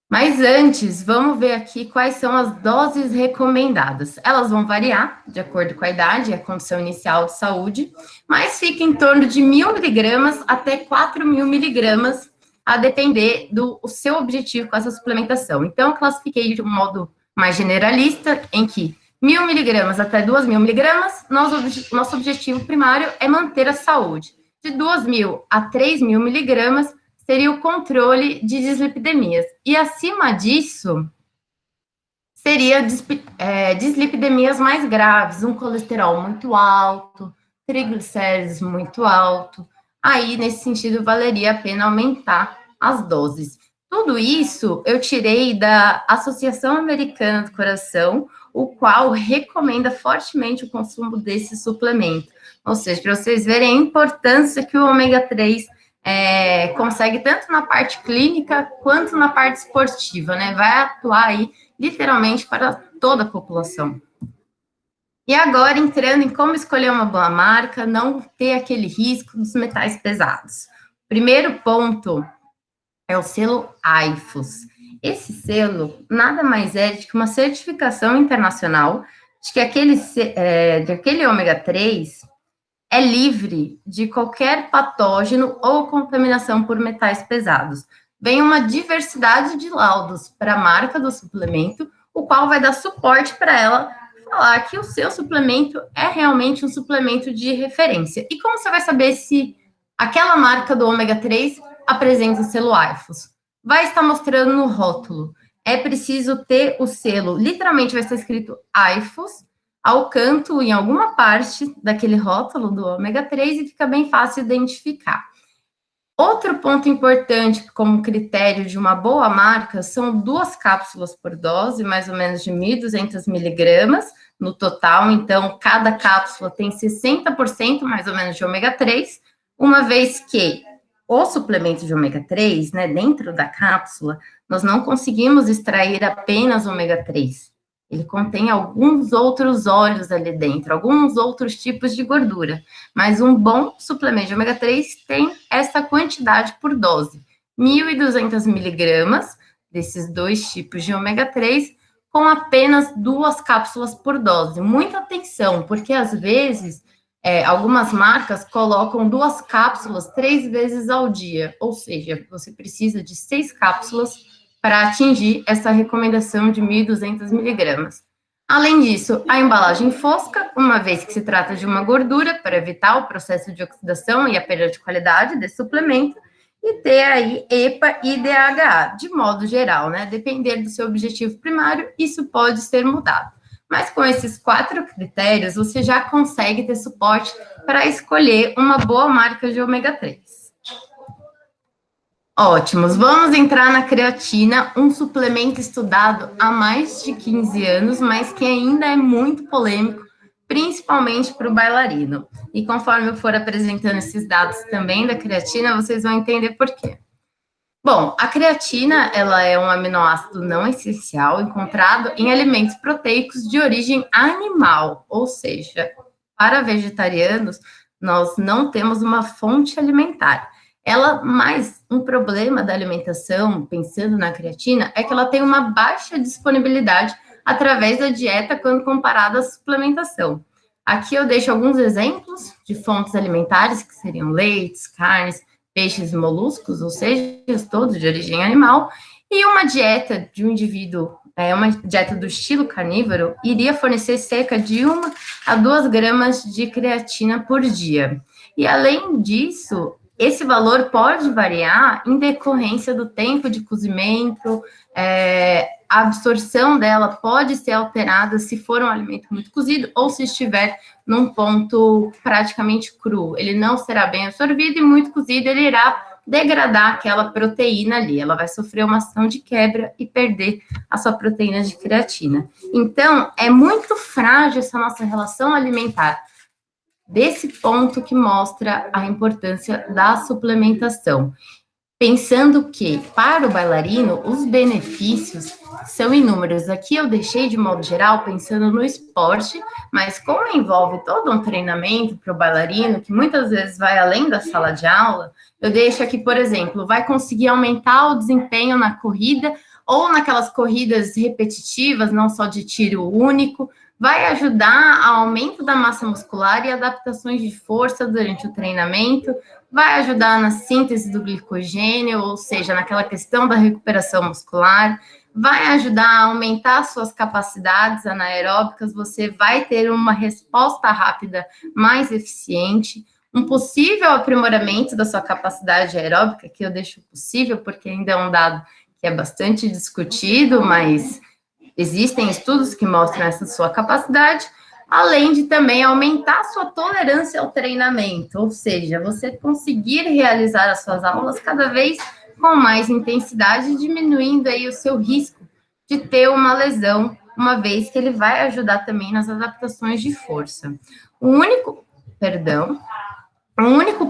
Mas antes, vamos ver aqui quais são as doses recomendadas. Elas vão variar de acordo com a idade e a condição inicial de saúde, mas fica em torno de 1.000 miligramas até 4.000 miligramas, a depender do seu objetivo com essa suplementação. Então, eu classifiquei de um modo mais generalista, em que 1.000 miligramas até 2.000 miligramas, nosso objetivo primário é manter a saúde. De 2.000 a 3.000 miligramas, seria o controle de dislipidemias. E acima disso, seria dislipidemias mais graves, um colesterol muito alto, triglicéridos muito alto. Aí, nesse sentido, valeria a pena aumentar as doses. Tudo isso eu tirei da Associação Americana do Coração, o qual recomenda fortemente o consumo desse suplemento. Ou seja, para vocês verem a importância que o ômega 3 consegue tanto na parte clínica quanto na parte esportiva, né? Vai atuar aí literalmente para toda a população. E agora, entrando em como escolher uma boa marca, não ter aquele risco dos metais pesados. Primeiro ponto é o selo IFOS. Esse selo nada mais é do que uma certificação internacional de que aquele ômega 3 é livre de qualquer patógeno ou contaminação por metais pesados. Vem uma diversidade de laudos para a marca do suplemento, o qual vai dar suporte para ela falar que o seu suplemento é realmente um suplemento de referência. E como você vai saber se aquela marca do ômega 3 apresenta o selo IFOS? Vai estar mostrando no rótulo. É preciso ter o selo, literalmente vai estar escrito IFOS, ao canto, em alguma parte daquele rótulo do ômega 3, e fica bem fácil identificar. Outro ponto importante como critério de uma boa marca são 2 cápsulas por dose, mais ou menos de 1.200 miligramas no total. Então, cada cápsula tem 60% mais ou menos de ômega 3, uma vez que o suplemento de ômega 3, né, dentro da cápsula, nós não conseguimos extrair apenas ômega 3. Ele contém alguns outros óleos ali dentro, alguns outros tipos de gordura. Mas um bom suplemento de ômega 3 tem essa quantidade por dose. 1.200 miligramas desses 2 tipos de ômega 3 com apenas 2 cápsulas por dose. Muita atenção, porque às vezes algumas marcas colocam 2 cápsulas 3 vezes ao dia. Ou seja, você precisa de 6 cápsulas para atingir essa recomendação de 1.200 miligramas. Além disso, a embalagem fosca, uma vez que se trata de uma gordura, para evitar o processo de oxidação e a perda de qualidade desse suplemento, e ter aí EPA e DHA, de modo geral, né? Depender do seu objetivo primário, isso pode ser mudado. Mas com esses 4 critérios, você já consegue ter suporte para escolher uma boa marca de ômega 3. Ótimos, vamos entrar na creatina, um suplemento estudado há mais de 15 anos, mas que ainda é muito polêmico, principalmente para o bailarino. E conforme eu for apresentando esses dados também da creatina, vocês vão entender por quê. Bom, a creatina, ela é um aminoácido não essencial encontrado em alimentos proteicos de origem animal, ou seja, para vegetarianos, nós não temos uma fonte alimentar. Mas um problema da alimentação, pensando na creatina, é que ela tem uma baixa disponibilidade através da dieta quando comparada à suplementação. Aqui eu deixo alguns exemplos de fontes alimentares, que seriam leites, carnes, peixes e moluscos, ou seja, todos de origem animal, e uma dieta de um indivíduo, uma dieta do estilo carnívoro, iria fornecer cerca de 1 a 2 gramas de creatina por dia. E além disso, esse valor pode variar em decorrência do tempo de cozimento, a absorção dela pode ser alterada se for um alimento muito cozido ou se estiver num ponto praticamente cru. Ele não será bem absorvido e muito cozido ele irá degradar aquela proteína ali. Ela vai sofrer uma ação de quebra e perder a sua proteína de creatina. Então, é muito frágil essa nossa relação alimentar. Desse ponto que mostra a importância da suplementação. Pensando que, para o bailarino, os benefícios são inúmeros. Aqui eu deixei, de modo geral, pensando no esporte, mas como envolve todo um treinamento para o bailarino, que muitas vezes vai além da sala de aula, eu deixo aqui, por exemplo, vai conseguir aumentar o desempenho na corrida ou naquelas corridas repetitivas, não só de tiro único, vai ajudar ao aumento da massa muscular e adaptações de força durante o treinamento, vai ajudar na síntese do glicogênio, ou seja, naquela questão da recuperação muscular, vai ajudar a aumentar suas capacidades anaeróbicas, você vai ter uma resposta rápida mais eficiente, um possível aprimoramento da sua capacidade aeróbica, que eu deixo possível porque ainda é um dado que é bastante discutido, mas existem estudos que mostram essa sua capacidade, além de também aumentar a sua tolerância ao treinamento, ou seja, você conseguir realizar as suas aulas cada vez com mais intensidade, diminuindo aí o seu risco de ter uma lesão, uma vez que ele vai ajudar também nas adaptações de força. O único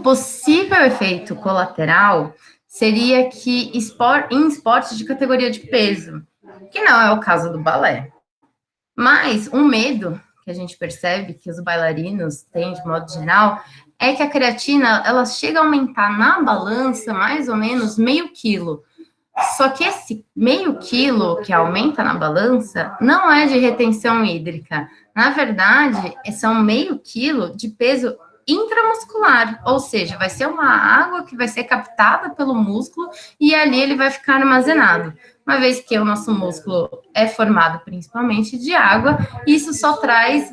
possível efeito colateral seria que em esportes de categoria de peso, que não é o caso do balé. Mas um medo que a gente percebe que os bailarinos têm de modo geral é que a creatina, ela chega a aumentar na balança mais ou menos meio quilo. Só que esse meio quilo que aumenta na balança não é de retenção hídrica. Na verdade, são meio quilo de peso intramuscular, ou seja, vai ser uma água que vai ser captada pelo músculo e ali ele vai ficar armazenado. Uma vez que o nosso músculo é formado principalmente de água, isso só traz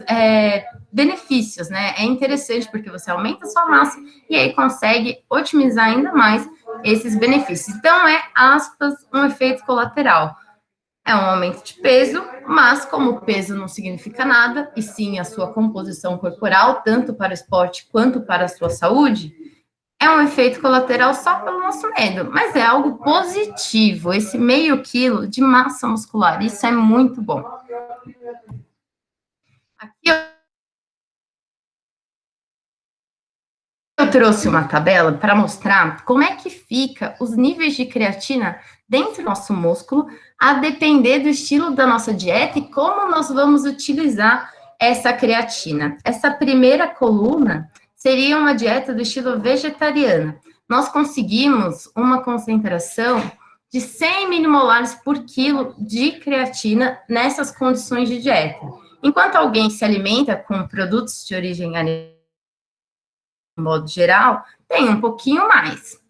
benefícios, né? É interessante porque você aumenta a sua massa e aí consegue otimizar ainda mais esses benefícios. Então, aspas, um efeito colateral. É um aumento de peso, mas como o peso não significa nada, e sim a sua composição corporal, tanto para o esporte quanto para a sua saúde, é um efeito colateral só pelo nosso medo, mas é algo positivo, esse meio quilo de massa muscular, isso é muito bom. Aqui eu trouxe uma tabela para mostrar como é que fica os níveis de creatina dentro do nosso músculo, a depender do estilo da nossa dieta e como nós vamos utilizar essa creatina. Essa primeira coluna seria uma dieta do estilo vegetariana. Nós conseguimos uma concentração de 100 milimolares por quilo de creatina nessas condições de dieta. Enquanto alguém se alimenta com produtos de origem animal, de modo geral, tem um pouquinho mais.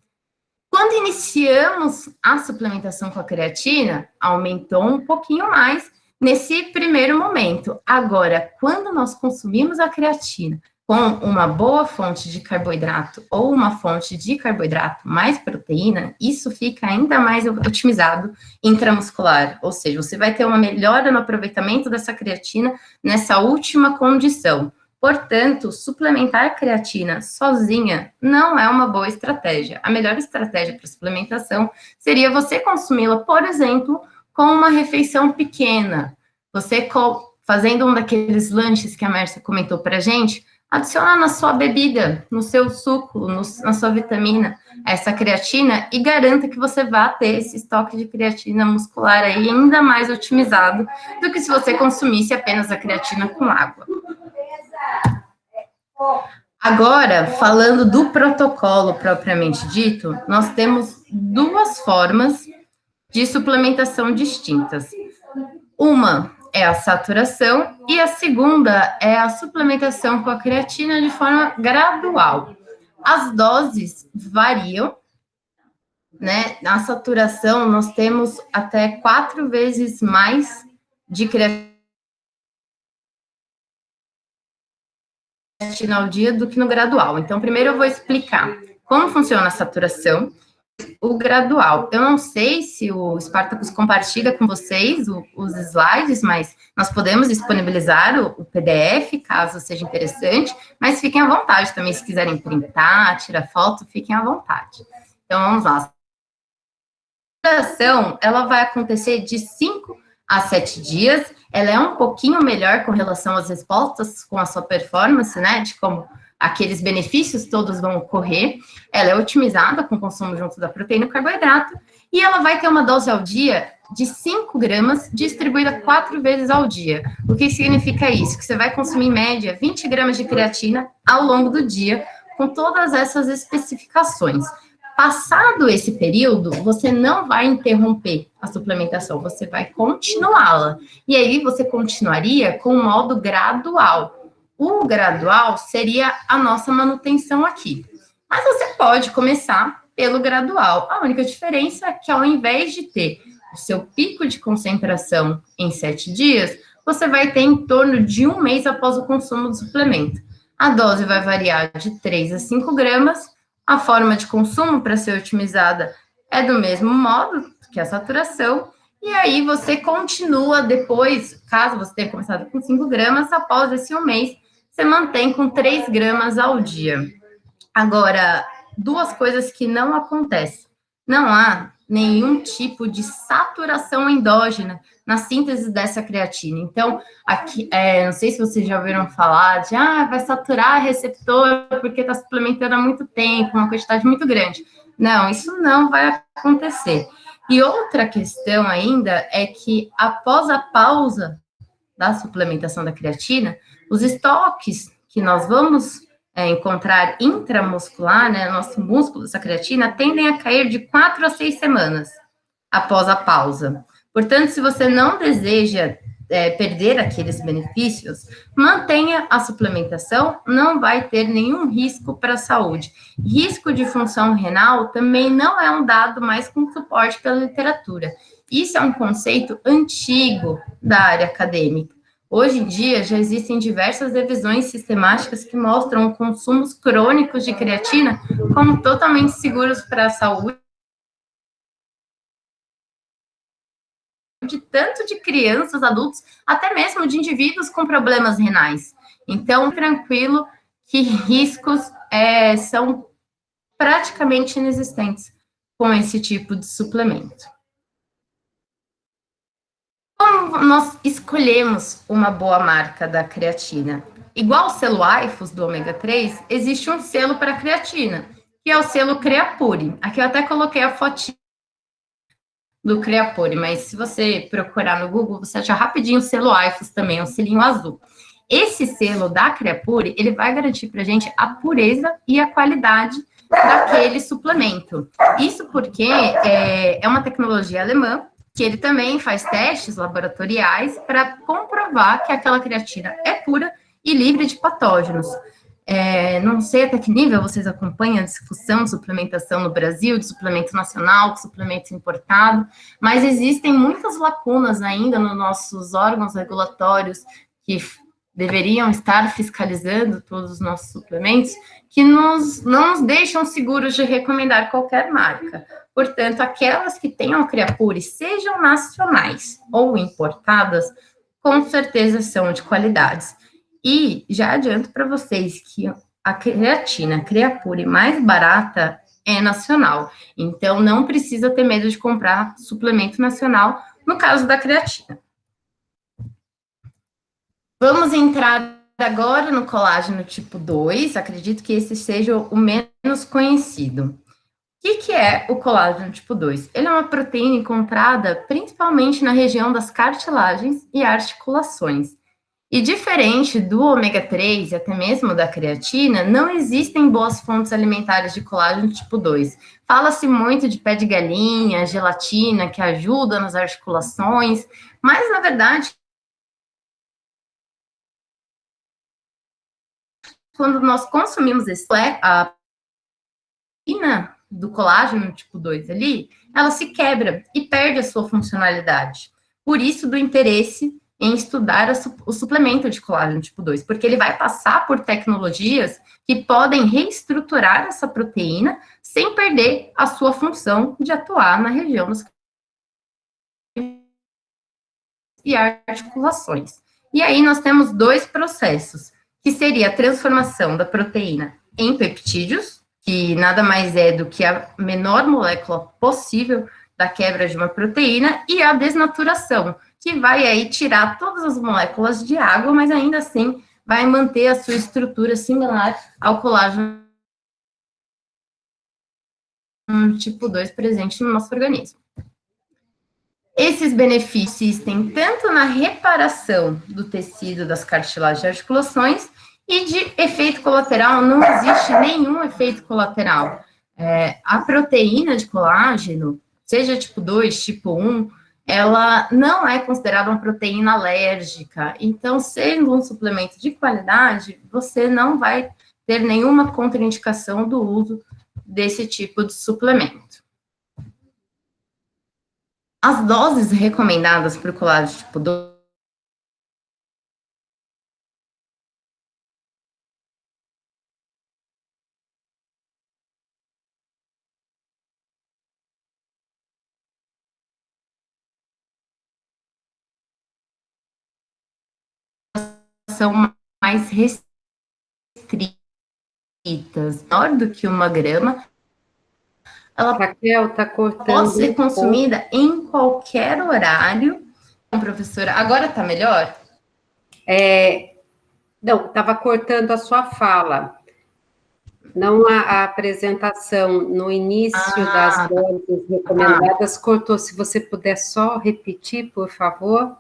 Quando iniciamos a suplementação com a creatina, aumentou um pouquinho mais nesse primeiro momento. Agora, quando nós consumimos a creatina com uma boa fonte de carboidrato ou uma fonte de carboidrato mais proteína, isso fica ainda mais otimizado intramuscular, ou seja, você vai ter uma melhora no aproveitamento dessa creatina nessa última condição. Portanto, suplementar creatina sozinha não é uma boa estratégia. A melhor estratégia para suplementação seria você consumi-la, por exemplo, com uma refeição pequena. Você fazendo um daqueles lanches que a Mércia comentou para a gente, adiciona na sua bebida, no seu suco, na sua vitamina, essa creatina e garanta que você vá ter esse estoque de creatina muscular aí ainda mais otimizado do que se você consumisse apenas a creatina com água. Agora, falando do protocolo propriamente dito, nós temos duas formas de suplementação distintas. Uma é a saturação e a segunda é a suplementação com a creatina de forma gradual. As doses variam, né? Na saturação, nós temos até 4 vezes mais de creatina ao dia do que no gradual. Então, primeiro eu vou explicar como funciona a saturação, o gradual. Eu não sei se o Spartacus compartilha com vocês os slides, mas nós podemos disponibilizar o PDF, caso seja interessante, mas fiquem à vontade também, se quiserem printar, tirar foto, fiquem à vontade. Então, vamos lá. A saturação, ela vai acontecer de 5 a 7 dias, ela é um pouquinho melhor com relação às respostas com a sua performance, né, de como aqueles benefícios todos vão ocorrer, ela é otimizada com o consumo junto da proteína e carboidrato, e ela vai ter uma dose ao dia de 5 gramas, distribuída 4 vezes ao dia. O que significa isso? Que você vai consumir, em média, 20 gramas de creatina ao longo do dia, com todas essas especificações. Passado esse período, você não vai interromper a suplementação, você vai continuá-la. E aí, você continuaria com o modo gradual. O gradual seria a nossa manutenção aqui. Mas você pode começar pelo gradual. A única diferença é que, ao invés de ter o seu pico de concentração em 7 dias, você vai ter em torno de 1 mês após o consumo do suplemento. A dose vai variar de 3 a 5 gramas. A forma de consumo para ser otimizada é do mesmo modo que a saturação. E aí você continua depois, caso você tenha começado com 5 gramas, após esse 1 mês, você mantém com 3 gramas ao dia. Agora, 2 coisas que não acontecem. Não há nenhum tipo de saturação endógena na síntese dessa creatina. Então, aqui, não sei se vocês já ouviram falar de, vai saturar receptor porque está suplementando há muito tempo, uma quantidade muito grande. Não, isso não vai acontecer. E outra questão ainda é que, após a pausa da suplementação da creatina, os estoques que nós vamos encontrar intramuscular, né, nosso músculo, essa creatina, tendem a cair de 4 a 6 semanas após a pausa. Portanto, se você não deseja perder aqueles benefícios, mantenha a suplementação, não vai ter nenhum risco para a saúde. Risco de função renal também não é um dado mais com suporte pela literatura. Isso é um conceito antigo da área acadêmica. Hoje em dia, já existem diversas revisões sistemáticas que mostram consumos crônicos de creatina como totalmente seguros para a saúde, tanto de crianças, adultos, até mesmo de indivíduos com problemas renais. Então, tranquilo que riscos são praticamente inexistentes com esse tipo de suplemento. Como nós escolhemos uma boa marca da creatina? Igual o selo IFOS do ômega 3, existe um selo para creatina, que é o selo Creapure. Aqui eu até coloquei a fotinha do Creapure, mas se você procurar no Google, você acha rapidinho o selo IFOS também, é um selinho azul. Esse selo da Creapure, ele vai garantir para a gente a pureza e a qualidade daquele suplemento. Isso porque é uma tecnologia alemã, que ele também faz testes laboratoriais para comprovar que aquela creatina é pura e livre de patógenos. Não sei até que nível vocês acompanham a discussão de suplementação no Brasil, de suplemento nacional, de suplemento importado, mas existem muitas lacunas ainda nos nossos órgãos regulatórios que deveriam estar fiscalizando todos os nossos suplementos, que não nos deixam seguros de recomendar qualquer marca. Portanto, aquelas que tenham Creapure, sejam nacionais ou importadas, com certeza são de qualidades. E já adianto para vocês que a creatina Creapure mais barata é nacional. Então, não precisa ter medo de comprar suplemento nacional no caso da creatina. Vamos entrar agora no colágeno tipo 2. Acredito que esse seja o menos conhecido. O que é o colágeno tipo 2? Ele é uma proteína encontrada principalmente na região das cartilagens e articulações. E diferente do ômega 3 e até mesmo da creatina, não existem boas fontes alimentares de colágeno tipo 2. Fala-se muito de pé de galinha, gelatina, que ajuda nas articulações, mas, na verdade, quando nós consumimos a proteína do colágeno tipo 2 ali, ela se quebra e perde a sua funcionalidade. Por isso, do interesse em estudar o suplemento de colágeno tipo 2, porque ele vai passar por tecnologias que podem reestruturar essa proteína sem perder a sua função de atuar na região das e articulações. E aí nós temos dois processos, que seria a transformação da proteína em peptídeos, que nada mais é do que a menor molécula possível da quebra de uma proteína, e a desnaturação, que vai aí tirar todas as moléculas de água, mas ainda assim vai manter a sua estrutura similar ao colágeno tipo 2 presente no nosso organismo. Esses benefícios existem tanto na reparação do tecido das cartilagens e articulações, e de efeito colateral não existe nenhum efeito colateral. A proteína de colágeno, seja tipo 2, tipo 1, ela não é considerada uma proteína alérgica. Então, sendo um suplemento de qualidade, você não vai ter nenhuma contraindicação do uso desse tipo de suplemento. As doses recomendadas para o colágeno tipo 2 são mais restritas, menor do que 1 grama. Ela Raquel, tá cortando pode ser consumida em qualquer horário. Professora, agora tá melhor? Não, estava cortando a sua fala. Não a apresentação no início das doses recomendadas cortou. Se você puder só repetir, por favor.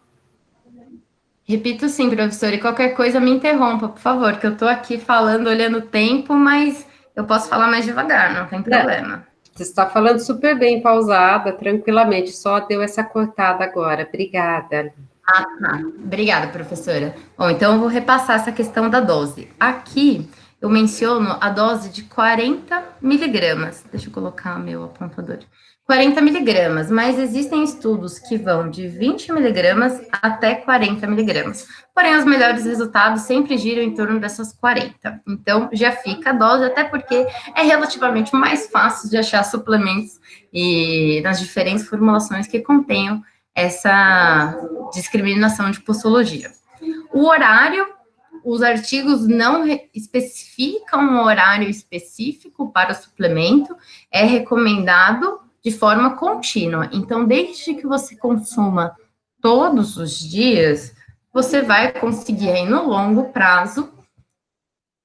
Repito sim, professora, e qualquer coisa me interrompa, por favor, que eu estou aqui falando, olhando o tempo, mas eu posso falar mais devagar, não tem problema. Você está falando super bem, pausada, tranquilamente, só deu essa cortada agora. Obrigada. Ah, tá. Obrigada, professora. Bom, então eu vou repassar essa questão da dose. Aqui eu menciono a dose de 40 miligramas. Deixa eu colocar meu apontador. 40 miligramas, mas existem estudos que vão de 20 miligramas até 40 miligramas. Porém, os melhores resultados sempre giram em torno dessas 40. Então, já fica a dose, até porque é relativamente mais fácil de achar suplementos e nas diferentes formulações que contenham essa discriminação de posologia. O horário, os artigos não especificam um horário específico para o suplemento, é recomendado de forma contínua. Então, desde que você consuma todos os dias, você vai conseguir aí no longo prazo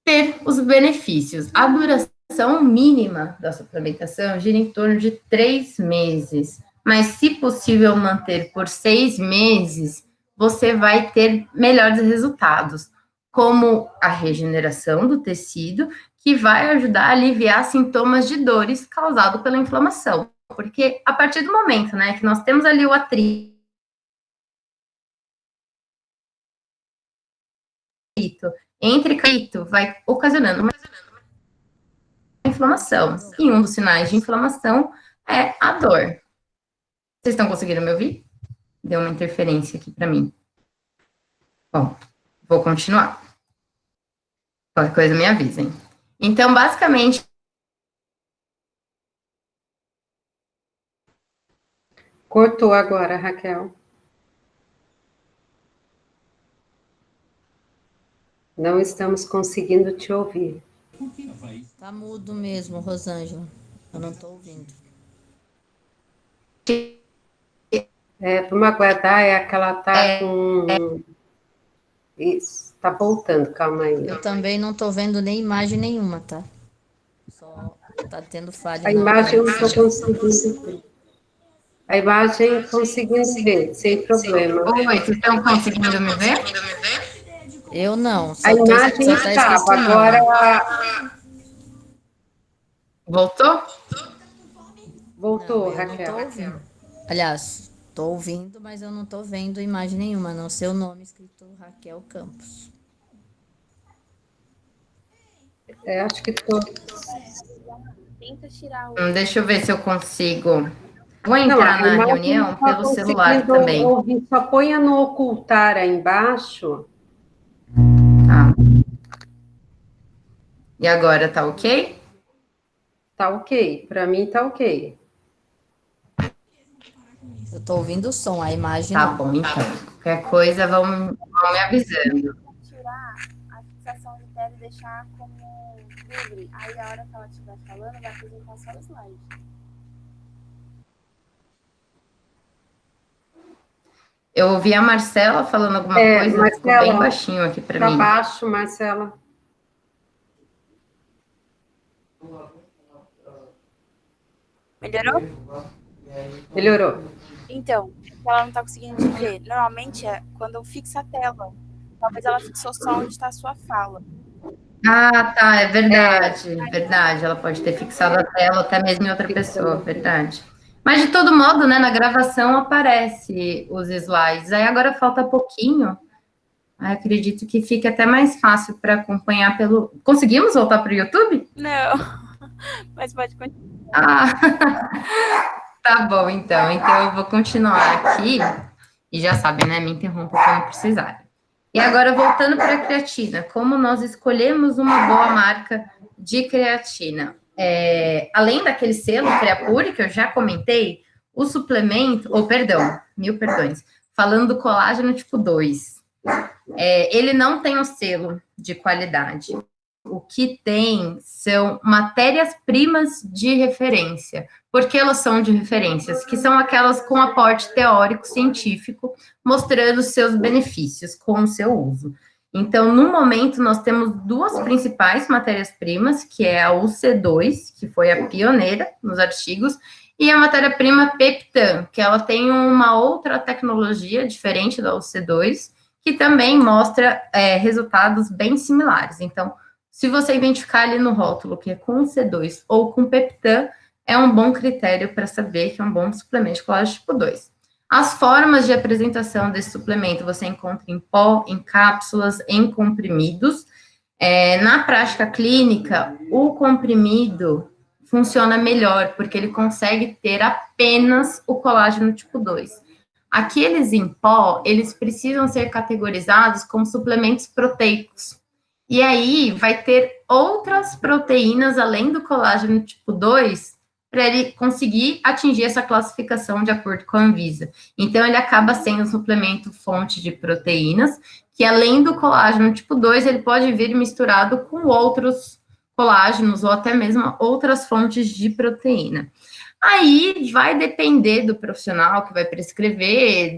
ter os benefícios. A duração mínima da suplementação gira em torno de 3 meses, mas se possível manter por 6 meses, você vai ter melhores resultados, como a regeneração do tecido, que vai ajudar a aliviar sintomas de dores causados pela inflamação. Porque a partir do momento, né, que nós temos ali o atrito entre caíto, vai ocasionando uma inflamação. E um dos sinais de inflamação é a dor. Vocês estão conseguindo me ouvir? Deu uma interferência aqui para mim. Bom, vou continuar. Qualquer coisa me avisem. Então, basicamente... Cortou agora, Raquel. Não estamos conseguindo te ouvir. Tá mudo mesmo, Rosângela. Eu não tô ouvindo. Vamos aguardar, é que ela tá com... Isso, tá voltando, calma aí. Eu também não tô vendo nem imagem nenhuma, tá? Só tá tendo falha. A imagem eu não estou conseguindo ver. A imagem conseguindo ver, sem problema. Oi, vocês estão conseguindo me ver? Eu não. A imagem estava, agora... Voltou? Voltou, Não, Raquel. não tô ouvindo. Aliás, tô ouvindo, mas eu não tô vendo imagem nenhuma, a não ser o nome escrito Raquel Campos. Acho que tô... Deixa eu ver se eu consigo. Vou entrar na reunião pelo celular também. Ouvir. Só ponha no ocultar aí embaixo. Tá. E agora tá ok? Tá ok. Para mim tá ok. Eu tô ouvindo o som, a imagem Tá não. bom, então. Qualquer coisa, vão me avisando. Tirar a fixação de tela e deixar como livre. Aí a hora que ela estiver falando, vai apresentar só o slide. Eu ouvi a Marcela falando alguma coisa, Marcela, ficou bem baixinho aqui para mim. Tá baixo, Marcela. Melhorou? Melhorou. Então, ela não tá conseguindo te ver. Normalmente é quando fixa a tela. Talvez ela fixou só onde está a sua fala. Ah, tá, é verdade, verdade. Ela pode ter fixado a tela até mesmo em outra pessoa, verdade. Mas, de todo modo, né, na gravação aparece os slides. Aí agora falta pouquinho. Aí acredito que fique até mais fácil para acompanhar pelo... Conseguimos voltar para o YouTube? Não, mas pode continuar. Ah, tá bom, então. Então eu vou continuar aqui. E já sabem, né, me interrompa quando precisar. E agora, voltando para a creatina. Como nós escolhemos uma boa marca de creatina? Além daquele selo Creapure, que eu já comentei, o suplemento, mil perdões, falando do colágeno tipo 2, ele não tem o selo de qualidade. O que tem são matérias-primas de referência. Por que elas são de referências? Que são aquelas com aporte teórico científico, mostrando seus benefícios com o seu uso. Então, no momento, nós temos duas principais matérias-primas, que é a UC2, que foi a pioneira nos artigos, e a matéria-prima Peptan, que ela tem uma outra tecnologia diferente da UC2, que também mostra resultados bem similares. Então, se você identificar ali no rótulo que é com UC2 ou com Peptan, é um bom critério para saber que é um bom suplemento de colágeno tipo 2. As formas de apresentação desse suplemento você encontra em pó, em cápsulas, em comprimidos. Na prática clínica, o comprimido funciona melhor, porque ele consegue ter apenas o colágeno tipo 2. Aqueles em pó, eles precisam ser categorizados como suplementos proteicos. E aí, vai ter outras proteínas, além do colágeno tipo 2, para ele conseguir atingir essa classificação de acordo com a Anvisa. Então, ele acaba sendo um suplemento fonte de proteínas, que além do colágeno tipo 2, ele pode vir misturado com outros colágenos ou até mesmo outras fontes de proteína. Aí vai depender do profissional que vai prescrever,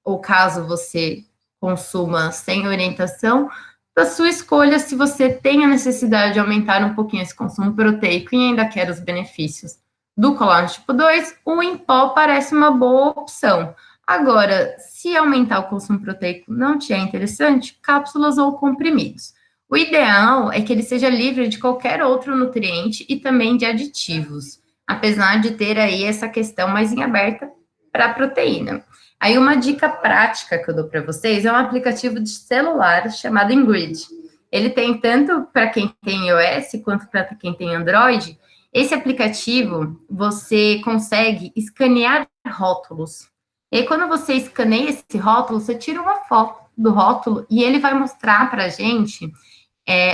ou caso você consuma sem orientação, da sua escolha, se você tem a necessidade de aumentar um pouquinho esse consumo proteico e ainda quer os benefícios do colágeno tipo 2, o em pó parece uma boa opção. Agora, se aumentar o consumo proteico não te é interessante, cápsulas ou comprimidos. O ideal é que ele seja livre de qualquer outro nutriente e também de aditivos, apesar de ter aí essa questão mais em aberta para a proteína. Aí uma dica prática que eu dou para vocês é um aplicativo de celular chamado Ingrid. Ele tem tanto para quem tem iOS quanto para quem tem Android. Esse aplicativo, você consegue escanear rótulos. E aí, quando você escaneia esse rótulo, você tira uma foto do rótulo e ele vai mostrar para a gente,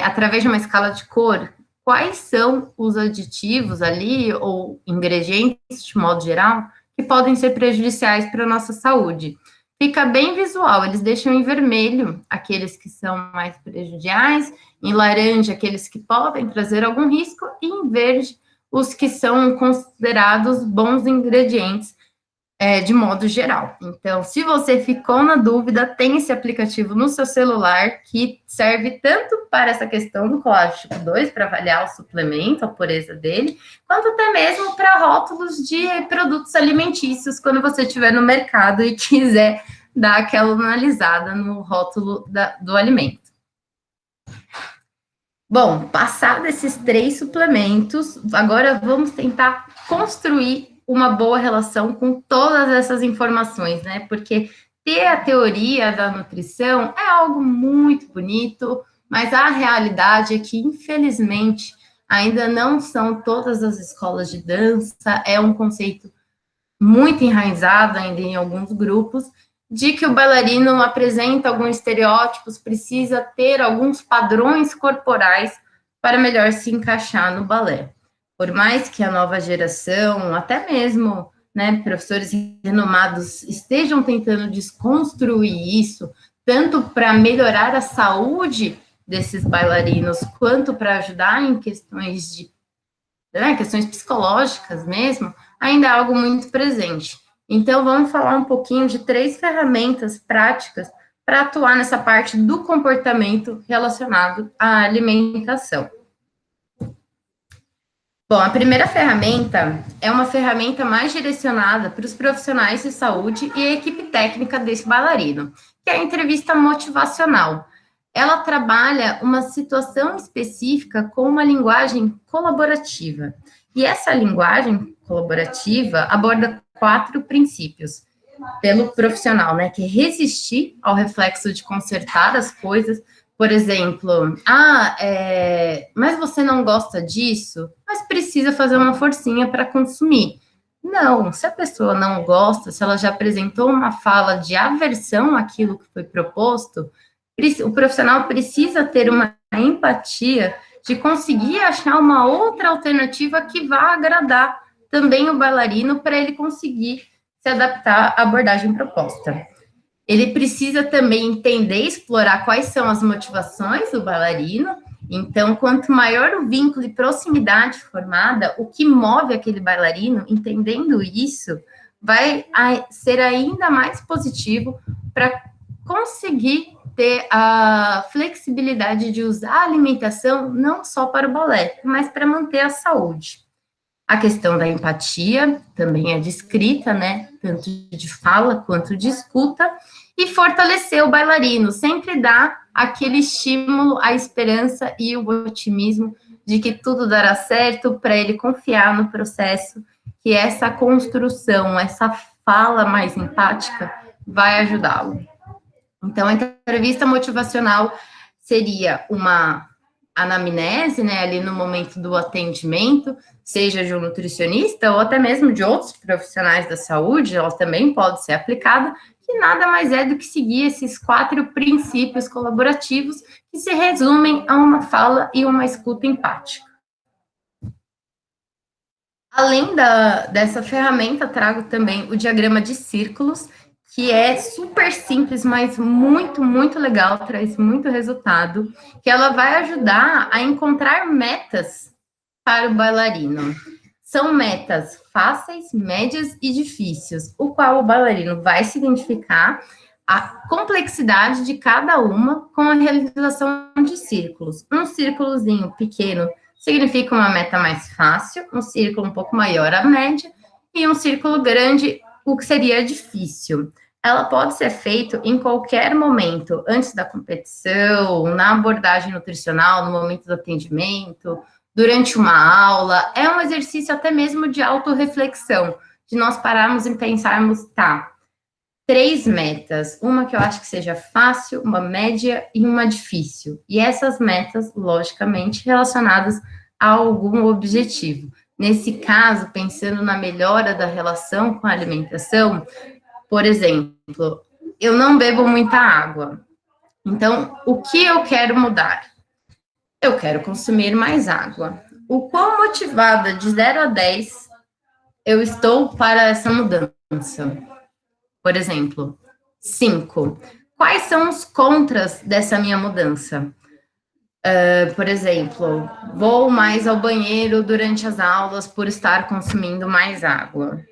através de uma escala de cor, quais são os aditivos ali, ou ingredientes, de modo geral, que podem ser prejudiciais para a nossa saúde. Fica bem visual, eles deixam em vermelho aqueles que são mais prejudiciais, em laranja aqueles que podem trazer algum risco, e em verde os que são considerados bons ingredientes, de modo geral. Então, se você ficou na dúvida, tem esse aplicativo no seu celular que serve tanto para essa questão do colágeno tipo 2, para avaliar o suplemento, a pureza dele, quanto até mesmo para rótulos de produtos alimentícios, quando você estiver no mercado e quiser dar aquela analisada no rótulo do alimento. Bom, passados esses 3 suplementos, agora vamos tentar construir uma boa relação com todas essas informações, né? Porque ter a teoria da nutrição é algo muito bonito, mas a realidade é que, infelizmente, ainda não são todas as escolas de dança, é um conceito muito enraizado ainda em alguns grupos, de que o bailarino apresenta alguns estereótipos, precisa ter alguns padrões corporais para melhor se encaixar no balé. Por mais que a nova geração, até mesmo, né, professores renomados, estejam tentando desconstruir isso, tanto para melhorar a saúde desses bailarinos, quanto para ajudar em questões questões psicológicas mesmo, ainda é algo muito presente. Então, vamos falar um pouquinho de 3 ferramentas práticas para atuar nessa parte do comportamento relacionado à alimentação. Bom, a primeira ferramenta é uma ferramenta mais direcionada para os profissionais de saúde e a equipe técnica desse bailarino, que é a entrevista motivacional. Ela trabalha uma situação específica com uma linguagem colaborativa. E essa linguagem colaborativa aborda 4 princípios pelo profissional, né? Que é resistir ao reflexo de consertar as coisas. Por exemplo, mas você não gosta disso, mas precisa fazer uma forcinha para consumir. Não, se a pessoa não gosta, se ela já apresentou uma fala de aversão àquilo que foi proposto, o profissional precisa ter uma empatia de conseguir achar uma outra alternativa que vá agradar também o bailarino para ele conseguir se adaptar à abordagem proposta. Ele precisa também entender e explorar quais são as motivações do bailarino. Então, quanto maior o vínculo e proximidade formada, o que move aquele bailarino, entendendo isso, vai ser ainda mais positivo para conseguir ter a flexibilidade de usar a alimentação não só para o balé, mas para manter a saúde. A questão da empatia também é descrita, né? Tanto de fala quanto de escuta. E fortalecer o bailarino, sempre dá aquele estímulo, a esperança e o otimismo de que tudo dará certo, para ele confiar no processo, que essa construção, essa fala mais empática vai ajudá-lo. Então, a entrevista motivacional seria uma anamnese, né, ali no momento do atendimento, seja de um nutricionista ou até mesmo de outros profissionais da saúde, ela também pode ser aplicada, que nada mais é do que seguir esses 4 princípios colaborativos que se resumem a uma fala e uma escuta empática. Além dessa ferramenta, trago também o diagrama de círculos, que é super simples, mas muito, muito legal, traz muito resultado, que ela vai ajudar a encontrar metas para o bailarino. São metas fáceis, médias e difíceis, o qual o bailarino vai se identificar a complexidade de cada uma com a realização de círculos. Um círculozinho pequeno significa uma meta mais fácil, um círculo um pouco maior, a média, e um círculo grande, o que seria difícil. Ela pode ser feita em qualquer momento, antes da competição, na abordagem nutricional, no momento do atendimento, durante uma aula. É um exercício até mesmo de autorreflexão, de nós pararmos e pensarmos, tá, 3 metas, uma que eu acho que seja fácil, uma média e uma difícil. E essas metas, logicamente, relacionadas a algum objetivo. Nesse caso, pensando na melhora da relação com a alimentação, por exemplo, eu não bebo muita água. Então, o que eu quero mudar? Eu quero consumir mais água. O quão motivada de 0 a 10 eu estou para essa mudança? Por exemplo, 5. Quais são os contras dessa minha mudança? Por exemplo, vou mais ao banheiro durante as aulas por estar consumindo mais água.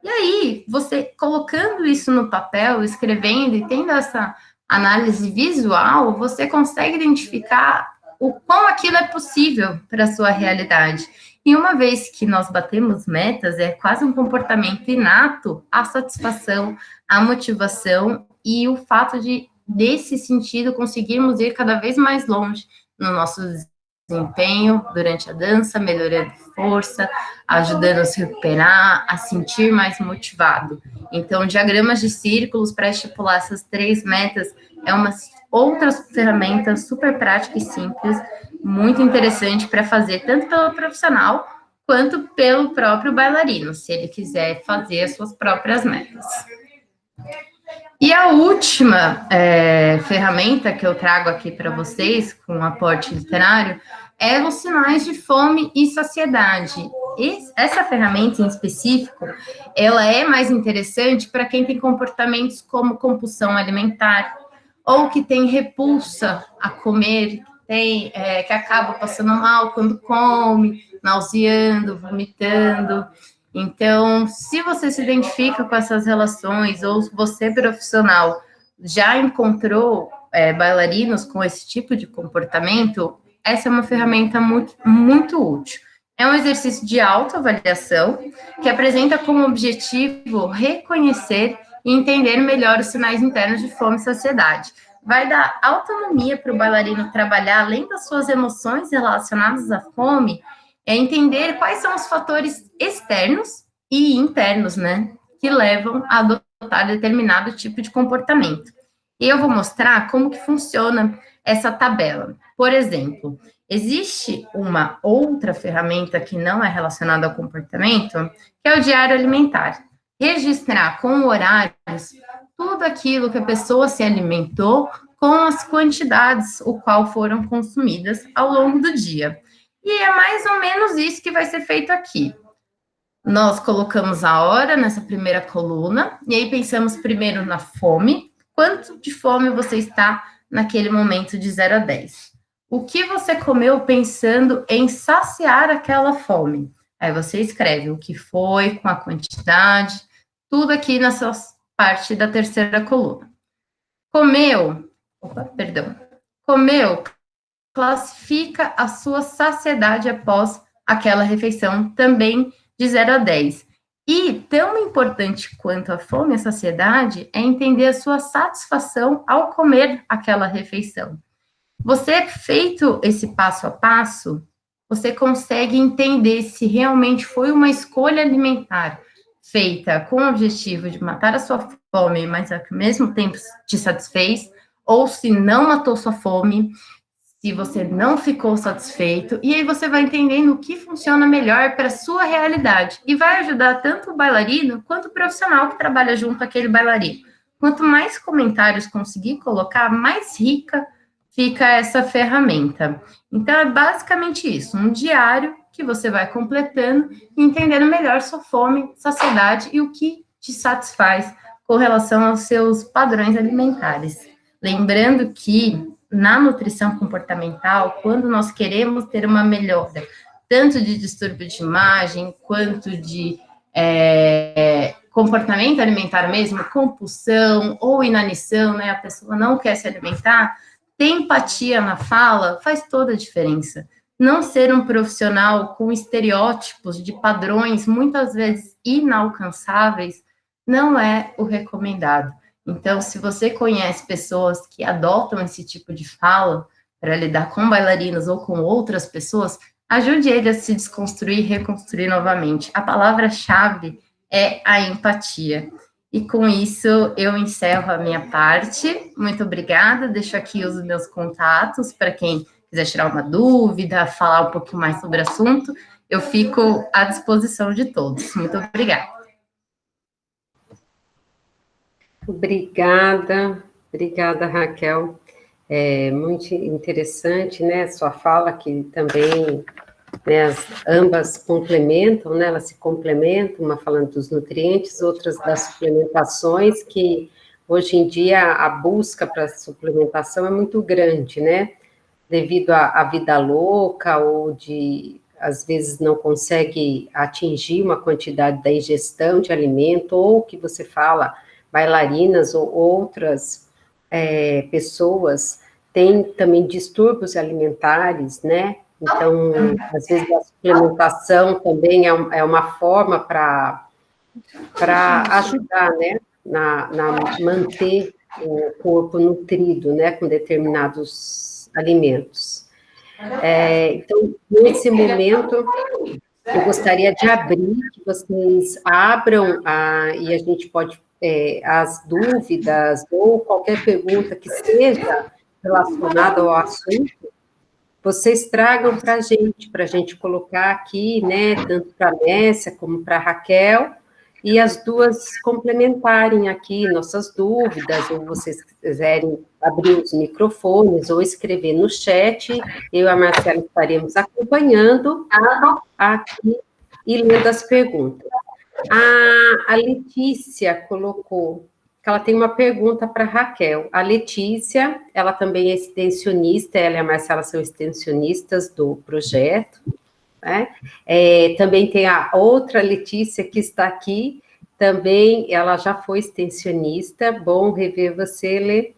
E aí, você colocando isso no papel, escrevendo e tendo essa análise visual, você consegue identificar o quão aquilo é possível para a sua realidade. E uma vez que nós batemos metas, é quase um comportamento inato a satisfação, a motivação e o fato de, nesse sentido, conseguirmos ir cada vez mais longe no nosso desempenho durante a dança, melhorando força, ajudando a se recuperar, a sentir mais motivado. Então, diagramas de círculos para estipular essas 3 metas é uma outra ferramenta super prática e simples, muito interessante para fazer tanto pelo profissional quanto pelo próprio bailarino, se ele quiser fazer as suas próprias metas. E a última ferramenta que eu trago aqui para vocês, com o aporte literário, é os sinais de fome e saciedade. Essa ferramenta em específico, ela é mais interessante para quem tem comportamentos como compulsão alimentar, ou que tem repulsa a comer, que acaba passando mal quando come, nauseando, vomitando. Então, se você se identifica com essas relações, ou você, profissional, já encontrou bailarinos com esse tipo de comportamento, essa é uma ferramenta muito, muito útil. É um exercício de autoavaliação que apresenta como objetivo reconhecer e entender melhor os sinais internos de fome e saciedade. Vai dar autonomia para o bailarino trabalhar, além das suas emoções relacionadas à fome, entender quais são os fatores externos e internos, né, que levam a adotar determinado tipo de comportamento. E eu vou mostrar como que funciona essa tabela. Por exemplo, existe uma outra ferramenta que não é relacionada ao comportamento, que é o diário alimentar. Registrar com horários tudo aquilo que a pessoa se alimentou com as quantidades o qual foram consumidas ao longo do dia. E é mais ou menos isso que vai ser feito aqui. Nós colocamos a hora nessa primeira coluna, e aí pensamos primeiro na fome. Quanto de fome você está naquele momento de 0 a 10? O que você comeu pensando em saciar aquela fome? Aí você escreve o que foi, com a quantidade, tudo aqui nessa parte da terceira coluna. Comeu, classifica a sua saciedade após aquela refeição, também de 0 a 10. E, tão importante quanto a fome e a saciedade, é entender a sua satisfação ao comer aquela refeição. Você, feito esse passo a passo, você consegue entender se realmente foi uma escolha alimentar feita com o objetivo de matar a sua fome, mas ao mesmo tempo te satisfez, ou se não matou sua fome, se você não ficou satisfeito, e aí você vai entendendo o que funciona melhor para a sua realidade, e vai ajudar tanto o bailarino, quanto o profissional que trabalha junto àquele bailarino. Quanto mais comentários conseguir colocar, mais rica fica essa ferramenta. Então, é basicamente isso, um diário que você vai completando e entendendo melhor sua fome, saciedade e o que te satisfaz com relação aos seus padrões alimentares. Lembrando que na nutrição comportamental, quando nós queremos ter uma melhora, tanto de distúrbio de imagem, quanto de comportamento alimentar mesmo, compulsão ou inanição, né? A pessoa não quer se alimentar, ter empatia na fala faz toda a diferença. Não ser um profissional com estereótipos de padrões, muitas vezes inalcançáveis, não é o recomendado. Então, se você conhece pessoas que adotam esse tipo de fala para lidar com bailarinos ou com outras pessoas, ajude ele a se desconstruir e reconstruir novamente. A palavra-chave é a empatia. E com isso, eu encerro a minha parte. Muito obrigada. Deixo aqui os meus contatos para quem quiser tirar uma dúvida, falar um pouquinho mais sobre o assunto. Eu fico à disposição de todos. Muito obrigada. Obrigada, Raquel. É muito interessante, né, sua fala, que também, né, ambas complementam, né, elas se complementam, uma falando dos nutrientes, outras das suplementações, que hoje em dia a busca para suplementação é muito grande, né, devido à vida louca, ou de, às vezes, não consegue atingir uma quantidade da ingestão de alimento, ou que você fala, bailarinas ou outras pessoas têm também distúrbios alimentares, né? Então, às vezes, a suplementação também é uma forma para ajudar, né? Na manter o corpo nutrido, né? Com determinados alimentos. Então, nesse momento, eu gostaria de abrir, que vocês abram, e a gente pode, as dúvidas, ou qualquer pergunta que seja relacionada ao assunto, vocês tragam para a gente colocar aqui, né, tanto para a Nessia como para a Raquel, e as duas complementarem aqui nossas dúvidas, ou vocês quiserem abrir os microfones, ou escrever no chat, eu e a Marcela estaremos acompanhando aqui e lendo as perguntas. A Letícia colocou que ela tem uma pergunta para a Raquel. A Letícia, ela também é extensionista, ela e a Marcela são extensionistas do projeto, né? Também tem a outra Letícia que está aqui, também ela já foi extensionista, bom rever você, Lê.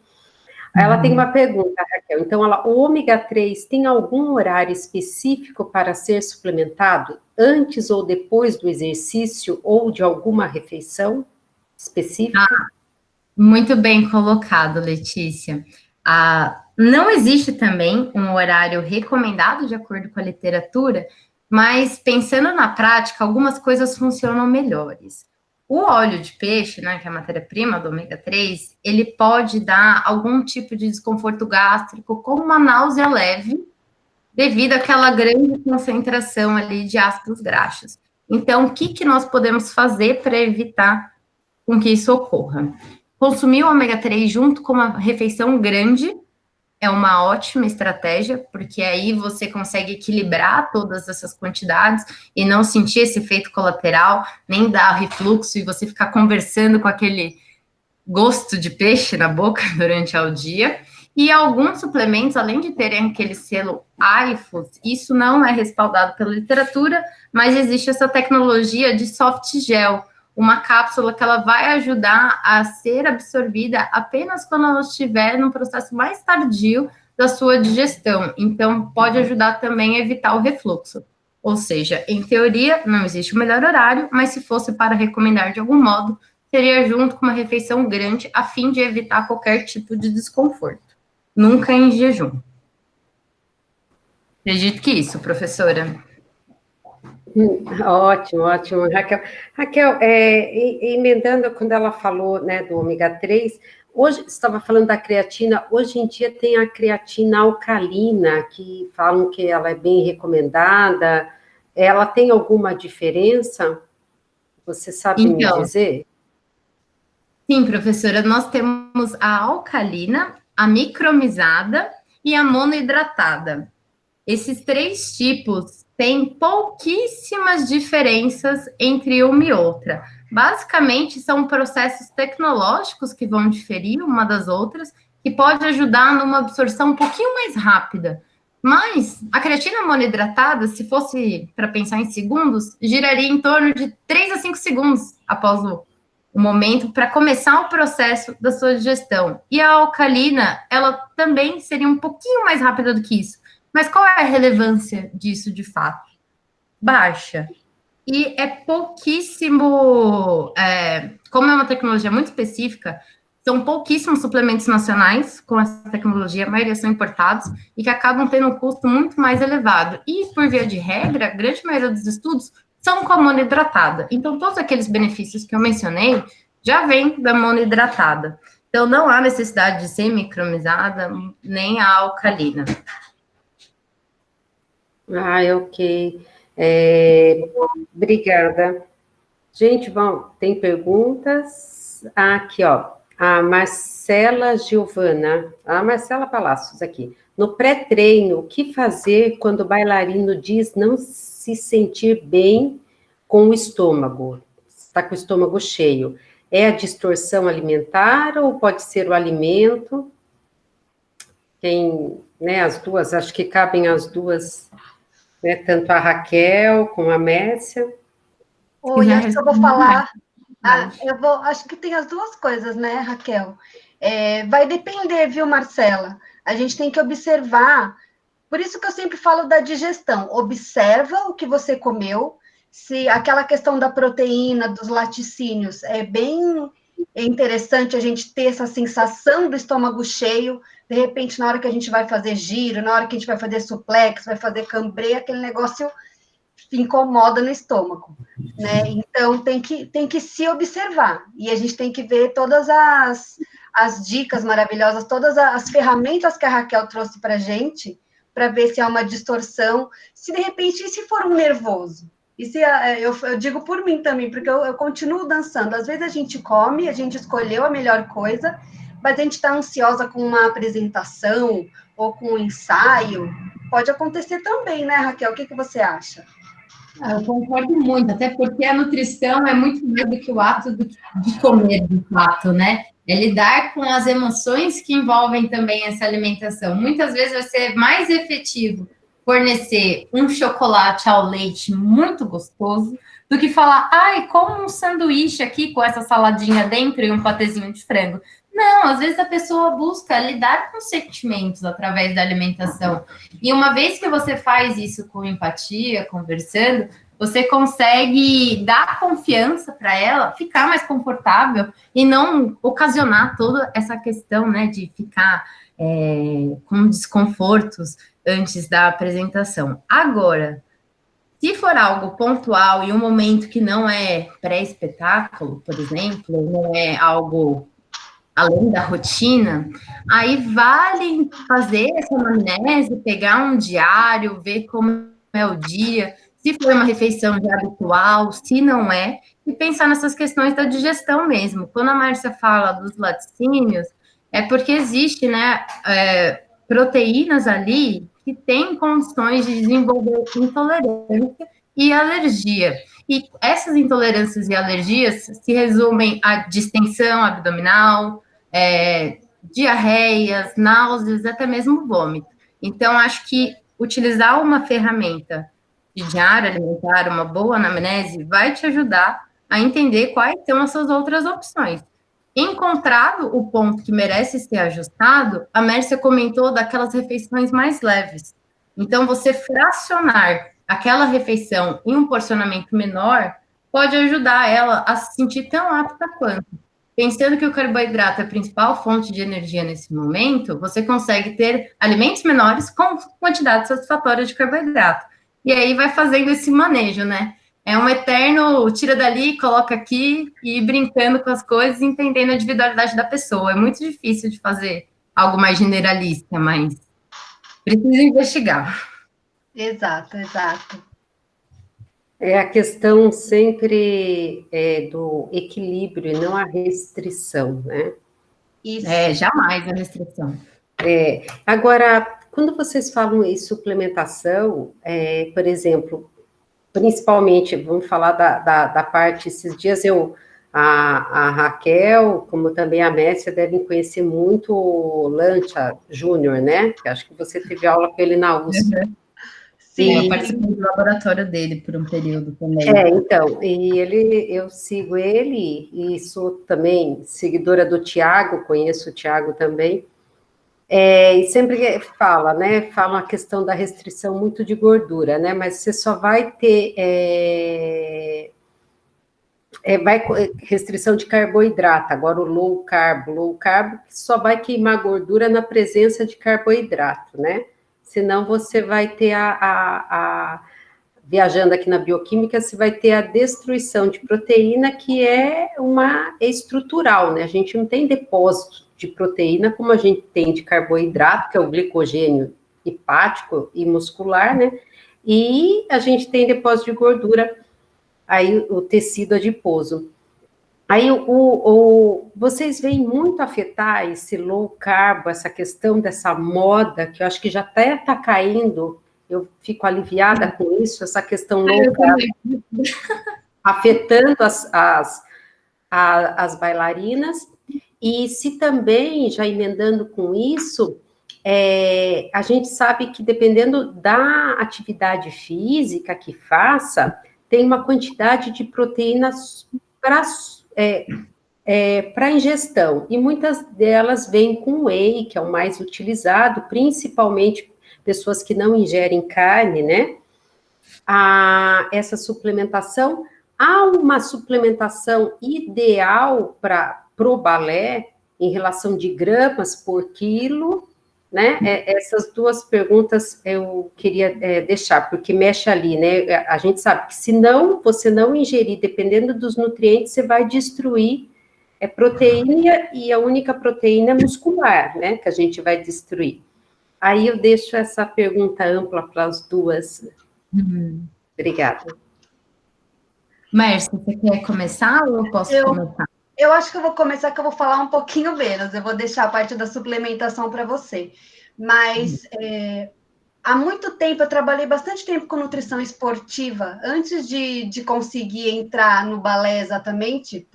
Ela tem uma pergunta, Raquel, então, o ômega 3 tem algum horário específico para ser suplementado, antes ou depois do exercício, ou de alguma refeição específica? Muito bem colocado, Letícia. Não existe também um horário recomendado de acordo com a literatura, mas pensando na prática, algumas coisas funcionam melhores. O óleo de peixe, né, que é a matéria-prima do ômega 3, ele pode dar algum tipo de desconforto gástrico, como uma náusea leve, devido àquela grande concentração ali de ácidos graxos. Então, o que nós podemos fazer para evitar com que isso ocorra? Consumir o ômega 3 junto com uma refeição grande é uma ótima estratégia, porque aí você consegue equilibrar todas essas quantidades e não sentir esse efeito colateral, nem dar refluxo e você ficar conversando com aquele gosto de peixe na boca durante o dia. E alguns suplementos, além de terem aquele selo iFood, isso não é respaldado pela literatura, mas existe essa tecnologia de soft gel, uma cápsula que ela vai ajudar a ser absorvida apenas quando ela estiver no processo mais tardio da sua digestão. Então, pode ajudar também a evitar o refluxo. Ou seja, em teoria, não existe o melhor horário, mas se fosse para recomendar de algum modo, seria junto com uma refeição grande, a fim de evitar qualquer tipo de desconforto. Nunca em jejum. Acredito que isso, professora. Ótimo, ótimo, Raquel. Raquel, emendando quando ela falou, né, do ômega 3, hoje, você estava falando da creatina, hoje em dia tem a creatina alcalina, que falam que ela é bem recomendada, ela tem alguma diferença? Você sabe me Então, dizer? sim, professora, nós temos a alcalina, a micromizada e a monoidratada. Esses três tipos têm pouquíssimas diferenças entre uma e outra. Basicamente, são processos tecnológicos que vão diferir uma das outras, que pode ajudar numa absorção um pouquinho mais rápida. Mas a creatina monoidratada, se fosse para pensar em segundos, giraria em torno de 3 a 5 segundos após o momento para começar o processo da sua digestão. E a alcalina, ela também seria um pouquinho mais rápida do que isso. Mas qual é a relevância disso de fato? Baixa. E é pouquíssimo, como é uma tecnologia muito específica, são pouquíssimos suplementos nacionais com essa tecnologia, a maioria são importados, e que acabam tendo um custo muito mais elevado. E, por via de regra, a grande maioria dos estudos são com a monoidratada. Então, todos aqueles benefícios que eu mencionei já vêm da monoidratada. Então, não há necessidade de ser micromizada, nem a alcalina. Ok. Obrigada. Gente, bom, tem perguntas? Aqui, ó, a Marcela Giovana, a Marcela Palacios aqui. No pré-treino, o que fazer quando o bailarino diz não se sentir bem com o estômago? Está com o estômago cheio. É a distorção alimentar ou pode ser o alimento? Tem, né, as duas, acho que cabem as duas, né, tanto a Raquel como a Mércia. Oi, acho que eu vou falar. Acho que tem as duas coisas, né, Raquel? Vai depender, viu, Marcela? A gente tem que observar. Por isso que eu sempre falo da digestão. Observa o que você comeu. Se aquela questão da proteína, dos laticínios, é bem interessante a gente ter essa sensação do estômago cheio. De repente, na hora que a gente vai fazer giro, na hora que a gente vai fazer suplex, vai fazer cambrê, aquele negócio incomoda no estômago, né? Então tem que se observar e a gente tem que ver todas as dicas maravilhosas, todas as ferramentas que a Raquel trouxe para a gente, para ver se há uma distorção, se de repente, e se for um nervoso? E se eu digo por mim também, porque eu continuo dançando. Às vezes a gente come, a gente escolheu a melhor coisa, mas a gente está ansiosa com uma apresentação ou com um ensaio. Pode acontecer também, né, Raquel? O que você acha? Eu concordo muito, até porque a nutrição é muito mais do que o ato de comer, de fato, né? É lidar com as emoções que envolvem também essa alimentação. Muitas vezes vai ser mais efetivo fornecer um chocolate ao leite muito gostoso do que falar, ai, como um sanduíche aqui com essa saladinha dentro e um patezinho de frango. Não, às vezes a pessoa busca lidar com sentimentos através da alimentação. E uma vez que você faz isso com empatia, conversando, você consegue dar confiança para ela, ficar mais confortável e não ocasionar toda essa questão, né, de ficar com desconfortos antes da apresentação. Agora, se for algo pontual e um momento que não é pré-espetáculo, por exemplo, não é algo além da rotina, aí vale fazer essa anamnese, pegar um diário, ver como é o dia, se foi uma refeição já habitual, se não é, e pensar nessas questões da digestão mesmo. Quando a Márcia fala dos laticínios, é porque existe, né, proteínas ali que têm condições de desenvolver intolerância e alergia. E essas intolerâncias e alergias se resumem a distensão abdominal, diarreias, náuseas, até mesmo vômito. Então, acho que utilizar uma ferramenta de diário alimentar, uma boa anamnese, vai te ajudar a entender quais são as suas outras opções. Encontrado o ponto que merece ser ajustado, a Mércia comentou daquelas refeições mais leves. Então, você fracionar aquela refeição em um porcionamento menor pode ajudar ela a se sentir tão apta quanto. Pensando que o carboidrato é a principal fonte de energia nesse momento, você consegue ter alimentos menores com quantidades satisfatórias de carboidrato. e aí vai fazendo esse manejo, né? É um eterno tira dali, coloca aqui, e ir brincando com as coisas, entendendo a individualidade da pessoa. É muito difícil de fazer algo mais generalista, mas precisa investigar. Exato, exato. É a questão sempre do equilíbrio e não a restrição, né? Isso. Jamais a restrição. Agora, quando vocês falam em suplementação, por exemplo, principalmente, vamos falar da parte, esses dias a Raquel, como também a Messia, devem conhecer muito o Lancha Júnior, né? Que acho que você teve aula com ele na USP. Sim, eu participei do laboratório dele por um período também. Então, e eu sigo ele e sou também seguidora do Tiago, conheço o Tiago também, e sempre fala, né, fala a questão da restrição muito de gordura, né, mas você só vai ter restrição de carboidrato, agora o low carb só vai queimar gordura na presença de carboidrato, né, senão você vai ter viajando aqui na bioquímica, você vai ter a destruição de proteína, que é estrutural, né? A gente não tem depósito de proteína como a gente tem de carboidrato, que é o glicogênio hepático e muscular, né? E a gente tem depósito de gordura, aí o tecido adiposo. Aí vocês veem muito afetar esse low carb, essa questão dessa moda, que eu acho que já até está caindo. Eu fico aliviada com isso, essa questão low carb, afetando as bailarinas, e se também, já emendando com isso, a gente sabe que dependendo da atividade física que faça, tem uma quantidade de proteínas para ingestão, e muitas delas vêm com whey, que é o mais utilizado, principalmente pessoas que não ingerem carne, né? Essa suplementação, há uma suplementação ideal para o balé em relação de gramas por quilo, né? Essas duas perguntas eu queria deixar, porque mexe ali, né? A gente sabe que se você não ingerir, dependendo dos nutrientes, você vai destruir proteína, e a única proteína é muscular, né? Que a gente vai destruir. Aí eu deixo essa pergunta ampla para as duas. Obrigada. Mércia, você quer começar ou eu posso começar? Eu acho que eu vou começar, que eu vou falar um pouquinho menos. Eu vou deixar a parte da suplementação para você. Mas há muito tempo, eu trabalhei bastante tempo com nutrição esportiva, antes de conseguir entrar no balé exatamente,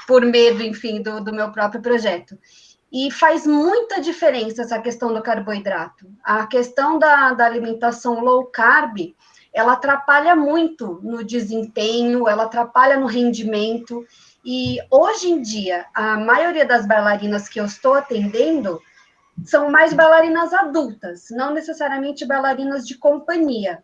por medo, enfim, do meu próprio projeto. E faz muita diferença essa questão do carboidrato. A questão da alimentação low carb, ela atrapalha muito no desempenho, ela atrapalha no rendimento. E hoje em dia, a maioria das bailarinas que eu estou atendendo são mais bailarinas adultas, não necessariamente bailarinas de companhia.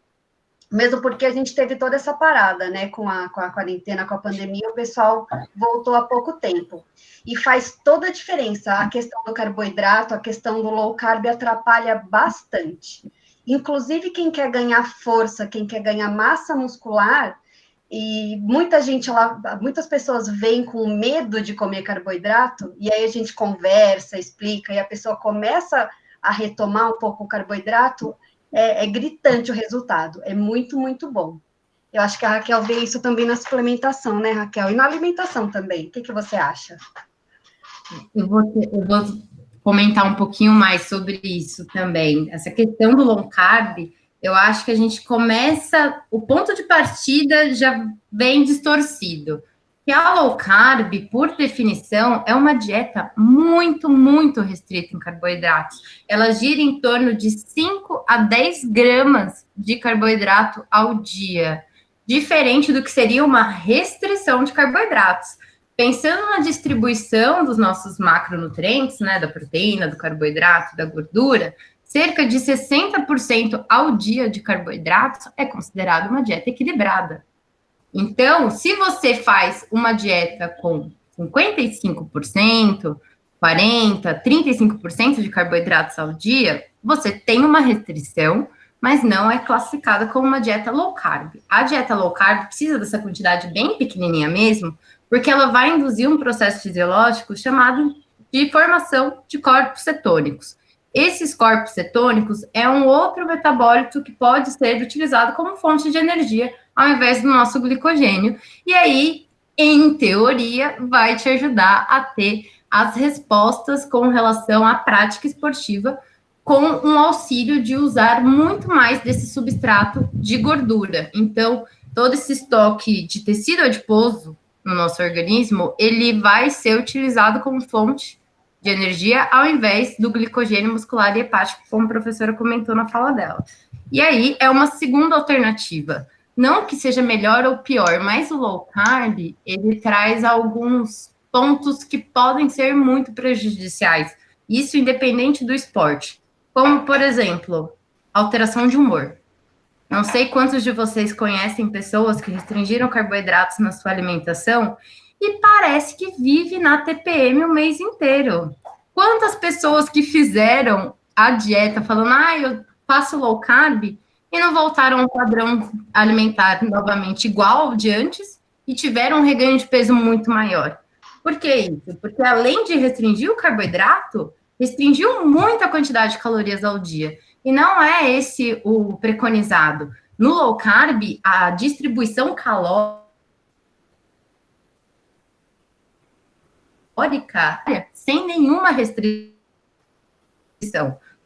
Mesmo porque a gente teve toda essa parada, né, com a quarentena, com a pandemia, o pessoal voltou há pouco tempo. E faz toda a diferença. A questão do carboidrato, a questão do low carb atrapalha bastante. Inclusive, quem quer ganhar força, quem quer ganhar massa muscular, e muitas pessoas vêm com medo de comer carboidrato, e aí a gente conversa, explica, e a pessoa começa a retomar um pouco o carboidrato, é gritante o resultado, é muito, muito bom. Eu acho que a Raquel vê isso também na suplementação, né, Raquel? E na alimentação também. O que você acha? Eu vou comentar um pouquinho mais sobre isso também. Essa questão do low carb, eu acho que a gente começa... O ponto de partida já vem distorcido. Que a low carb, por definição, é uma dieta muito, muito restrita em carboidratos. Ela gira em torno de 5 a 10 gramas de carboidrato ao dia. Diferente do que seria uma restrição de carboidratos. Pensando na distribuição dos nossos macronutrientes, né, da proteína, do carboidrato, da gordura, cerca de 60% ao dia de carboidratos é considerado uma dieta equilibrada. Então, se você faz uma dieta com 55%, 40%, 35% de carboidratos ao dia, você tem uma restrição, mas não é classificada como uma dieta low carb. A dieta low carb precisa dessa quantidade bem pequenininha mesmo, porque ela vai induzir um processo fisiológico chamado de formação de corpos cetônicos. Esses corpos cetônicos é um outro metabólito que pode ser utilizado como fonte de energia ao invés do nosso glicogênio. E aí, em teoria, vai te ajudar a ter as respostas com relação à prática esportiva, com um auxílio de usar muito mais desse substrato de gordura. Então, todo esse estoque de tecido adiposo no nosso organismo, ele vai ser utilizado como fonte de energia ao invés do glicogênio muscular e hepático, como a professora comentou na fala dela. E aí, é uma segunda alternativa. Não que seja melhor ou pior, mas o low carb, ele traz alguns pontos que podem ser muito prejudiciais. Isso independente do esporte. Como, por exemplo, alteração de humor. Não sei quantos de vocês conhecem pessoas que restringiram carboidratos na sua alimentação e parece que vive na TPM o mês inteiro. Quantas pessoas que fizeram a dieta falando, eu faço low carb e não voltaram ao padrão alimentar novamente igual ao de antes e tiveram um reganho de peso muito maior. Por que isso? Porque além de restringir o carboidrato, restringiu muito a quantidade de calorias ao dia. E não é esse o preconizado. No low carb, a distribuição calórica sem nenhuma restrição.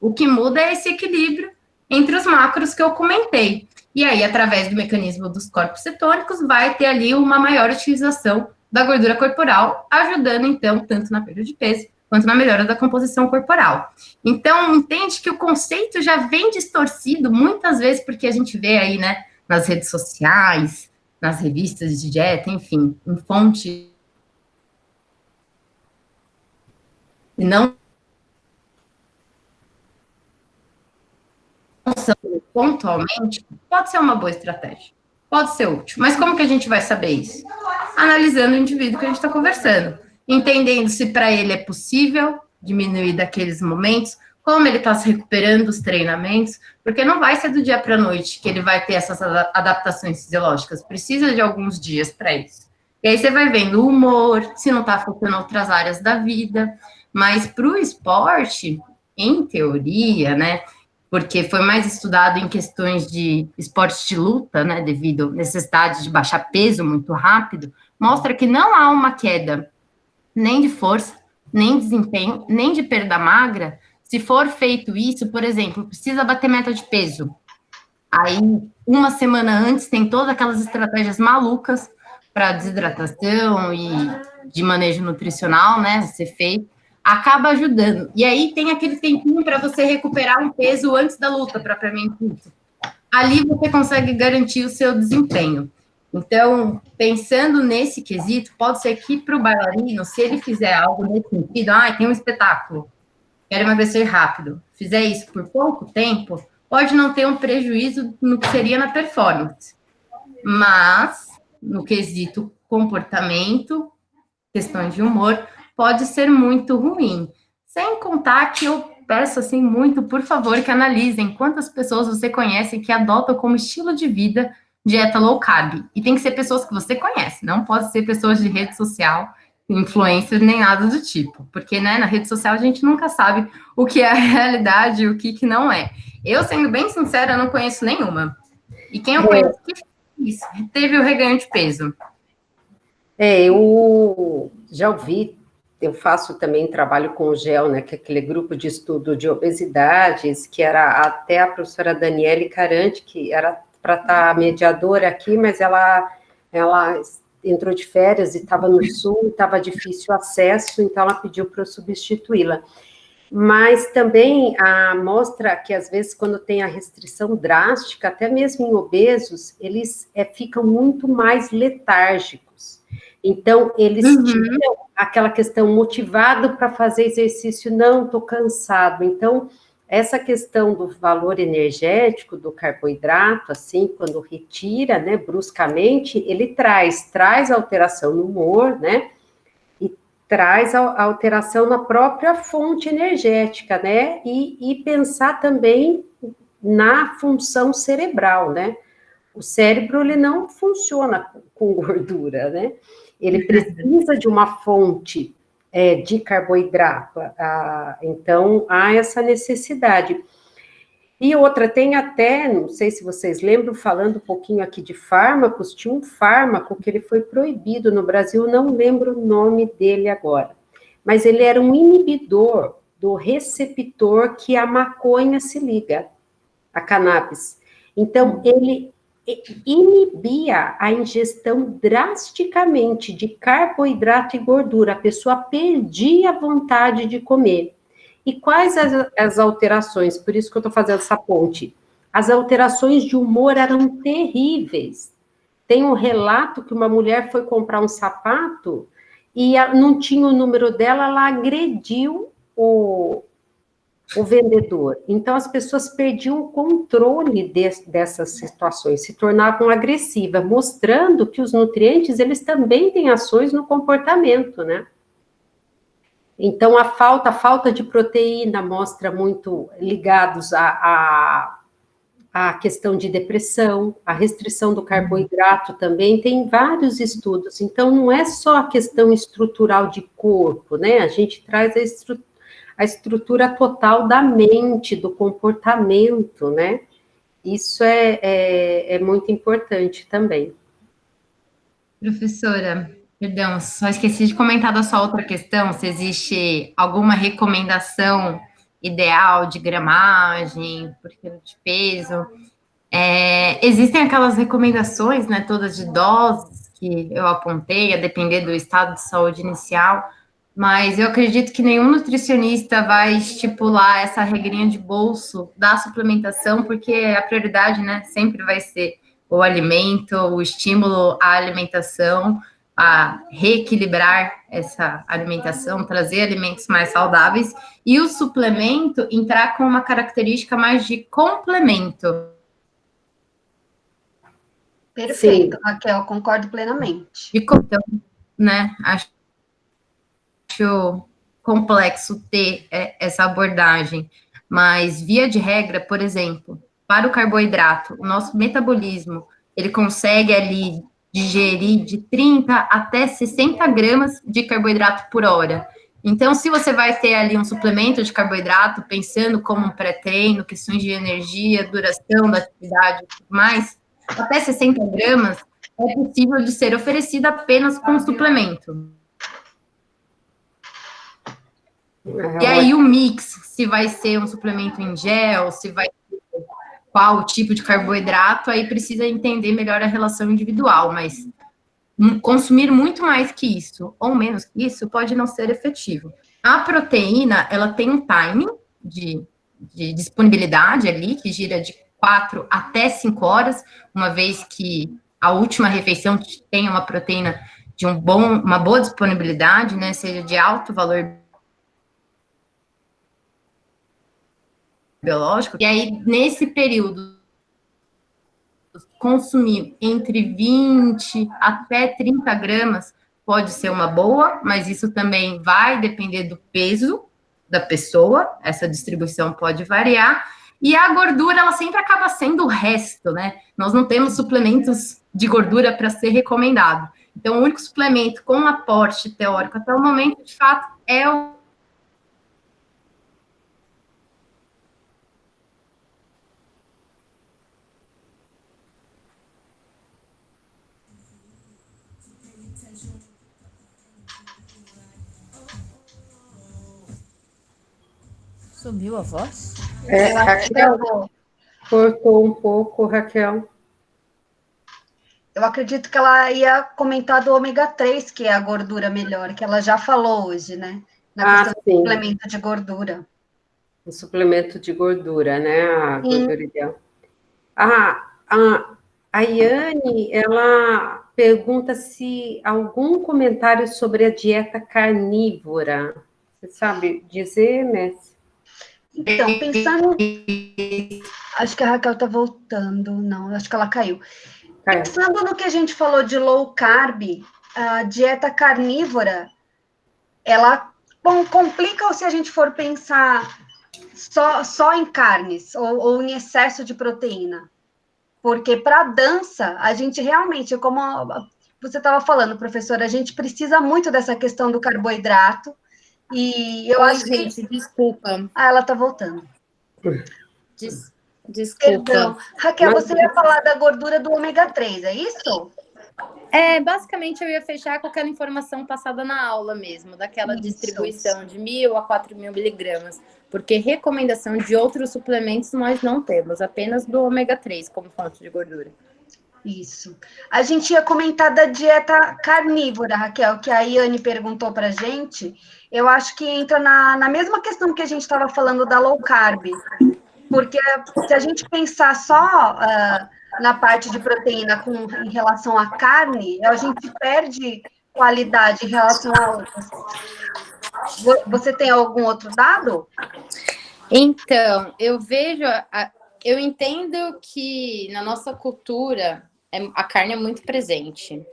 O que muda é esse equilíbrio entre os macros que eu comentei. E aí, através do mecanismo dos corpos cetônicos, vai ter ali uma maior utilização da gordura corporal, ajudando, então, tanto na perda de peso, quanto na melhora da composição corporal. Então, entende que o conceito já vem distorcido muitas vezes, porque a gente vê aí, né, nas redes sociais, nas revistas de dieta, enfim, em fonte. E não pontualmente, pode ser uma boa estratégia, pode ser útil. Mas como que a gente vai saber isso? Analisando o indivíduo que a gente está conversando, entendendo se para ele é possível diminuir daqueles momentos, como ele está se recuperando dos treinamentos, porque não vai ser do dia para a noite que ele vai ter essas adaptações fisiológicas, precisa de alguns dias para isso. E aí você vai vendo o humor, se não está afetando outras áreas da vida, mas para o esporte, em teoria, né, porque foi mais estudado em questões de esportes de luta, né, devido à necessidade de baixar peso muito rápido, mostra que não há uma queda nem de força, nem de desempenho, nem de perda magra, se for feito isso, por exemplo, precisa bater meta de peso. Aí, uma semana antes, tem todas aquelas estratégias malucas para desidratação e de manejo nutricional, né, ser feito, acaba ajudando. E aí tem aquele tempinho para você recuperar um peso antes da luta, propriamente dito. Ali você consegue garantir o seu desempenho. Então, pensando nesse quesito, pode ser que para o bailarino, se ele fizer algo nesse sentido, tem um espetáculo, quero emagrecer rápido, fizer isso por pouco tempo, pode não ter um prejuízo no que seria na performance. Mas, no quesito comportamento, questões de humor, pode ser muito ruim. Sem contar que eu peço, assim, muito, por favor, que analisem quantas pessoas você conhece que adotam como estilo de vida dieta low carb. E tem que ser pessoas que você conhece, não pode ser pessoas de rede social, influencers, nem nada do tipo. Porque, né, na rede social a gente nunca sabe o que é a realidade e o que não é. Eu, sendo bem sincera, não conheço nenhuma. E quem eu conheço que fez isso, teve o reganho de peso. Eu já ouvi, eu faço também trabalho com o GEL, né, que é aquele grupo de estudo de obesidades, que era até a professora Daniele Caranti, que era para estar mediadora aqui, mas ela entrou de férias e estava no sul, estava difícil o acesso, então ela pediu para eu substituí-la. Mas também mostra que, às vezes, quando tem a restrição drástica, até mesmo em obesos, eles ficam muito mais letárgicos. Então, eles tiram aquela questão motivado para fazer exercício, não, estou cansado. Então, essa questão do valor energético do carboidrato, assim, quando retira, né, bruscamente, ele traz alteração no humor, né, e traz a alteração na própria fonte energética, né, e pensar também na função cerebral, né? O cérebro, ele não funciona com gordura, né? Ele precisa de uma fonte de carboidrato, então há essa necessidade. E outra, tem até, não sei se vocês lembram, falando um pouquinho aqui de fármacos, tinha um fármaco que ele foi proibido no Brasil, não lembro o nome dele agora, mas ele era um inibidor do receptor que a maconha se liga, a cannabis. Então, ele inibia a ingestão drasticamente de carboidrato e gordura, a pessoa perdia a vontade de comer. E quais as alterações? Por isso que eu estou fazendo essa ponte. As alterações de humor eram terríveis. Tem um relato que uma mulher foi comprar um sapato e não tinha o número dela, ela agrediu o vendedor. Então, as pessoas perdiam o controle dessas situações, se tornavam agressivas, mostrando que os nutrientes, eles também têm ações no comportamento, né? Então, a falta de proteína mostra muito ligados à questão de depressão, a restrição do carboidrato também, tem vários estudos. Então, não é só a questão estrutural de corpo, né? A gente traz a estrutura total da mente, do comportamento, né? Isso é muito importante também. Professora, perdão, só esqueci de comentar da sua outra questão, se existe alguma recomendação ideal de gramagem, por quilo de peso. Existem aquelas recomendações, né, todas de doses que eu apontei, a depender do estado de saúde inicial, mas eu acredito que nenhum nutricionista vai estipular essa regrinha de bolso da suplementação, porque a prioridade, né, sempre vai ser o alimento, o estímulo à alimentação, a reequilibrar essa alimentação, trazer alimentos mais saudáveis, e o suplemento entrar com uma característica mais de complemento. Perfeito, Raquel, concordo plenamente. Então, né, acho complexo ter essa abordagem, mas via de regra, por exemplo, para o carboidrato, o nosso metabolismo, ele consegue ali digerir de 30 até 60 gramas de carboidrato por hora. Então, se você vai ter ali um suplemento de carboidrato, pensando como um pré-treino, questões de energia, duração da atividade e tudo mais, até 60 gramas é possível de ser oferecido apenas com suplemento. E aí o mix, se vai ser um suplemento em gel, se vai ser qual tipo de carboidrato, aí precisa entender melhor a relação individual, mas consumir muito mais que isso, ou menos que isso, pode não ser efetivo. A proteína, ela tem um timing de disponibilidade ali, que gira de 4 até 5 horas, uma vez que a última refeição tenha uma proteína de uma boa disponibilidade, né, seja de alto valor biológico, e aí, nesse período, consumir entre 20 até 30 gramas pode ser uma boa, mas isso também vai depender do peso da pessoa, essa distribuição pode variar, e a gordura, ela sempre acaba sendo o resto, né? Nós não temos suplementos de gordura para ser recomendado. Então, o único suplemento com aporte teórico até o momento, de fato, é o Subiu a voz? Raquel, cortou um pouco, Raquel. Eu acredito que ela ia comentar do ômega 3, que é a gordura melhor, que ela já falou hoje, né? Na questão do suplemento de gordura. O suplemento de gordura, né? A gordura ideal. A Yane, ela pergunta se algum comentário sobre a dieta carnívora. Você sabe dizer, Messi? Então, pensando... Acho que a Raquel está voltando. Não, acho que ela caiu. Pensando no que a gente falou de low carb, a dieta carnívora, ela complica se a gente for pensar só em carnes ou em excesso de proteína. Porque para a dança, a gente realmente, como você estava falando, professora, a gente precisa muito dessa questão do carboidrato. E eu Oi, acho que. gente, desculpa. Ah, ela está voltando. Desculpa. Perdão. Raquel, você ia falar da gordura do ômega 3, é isso? Basicamente eu ia fechar com aquela informação passada na aula mesmo, daquela Isso. distribuição de 1.000 a 4.000 miligramas, porque recomendação de outros suplementos nós não temos, apenas do ômega 3 como fonte de gordura. Isso. A gente ia comentar da dieta carnívora, Raquel, que a Iane perguntou para a gente. Eu acho que entra na mesma questão que a gente estava falando da low carb. Porque se a gente pensar só na parte de proteína em relação à carne, a gente perde qualidade em relação a outras. Você tem algum outro dado? Então, eu entendo que na nossa cultura a carne é muito presente.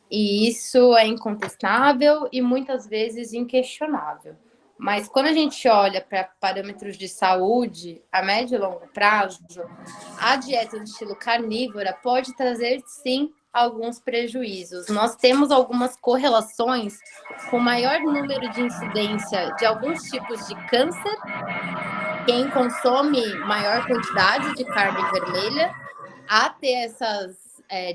E isso é incontestável e muitas vezes inquestionável. Mas quando a gente olha para parâmetros de saúde, a médio e longo prazo, a dieta do estilo carnívora pode trazer, sim, alguns prejuízos. Nós temos algumas correlações com maior número de incidência de alguns tipos de câncer. Quem consome maior quantidade de carne vermelha a ter essas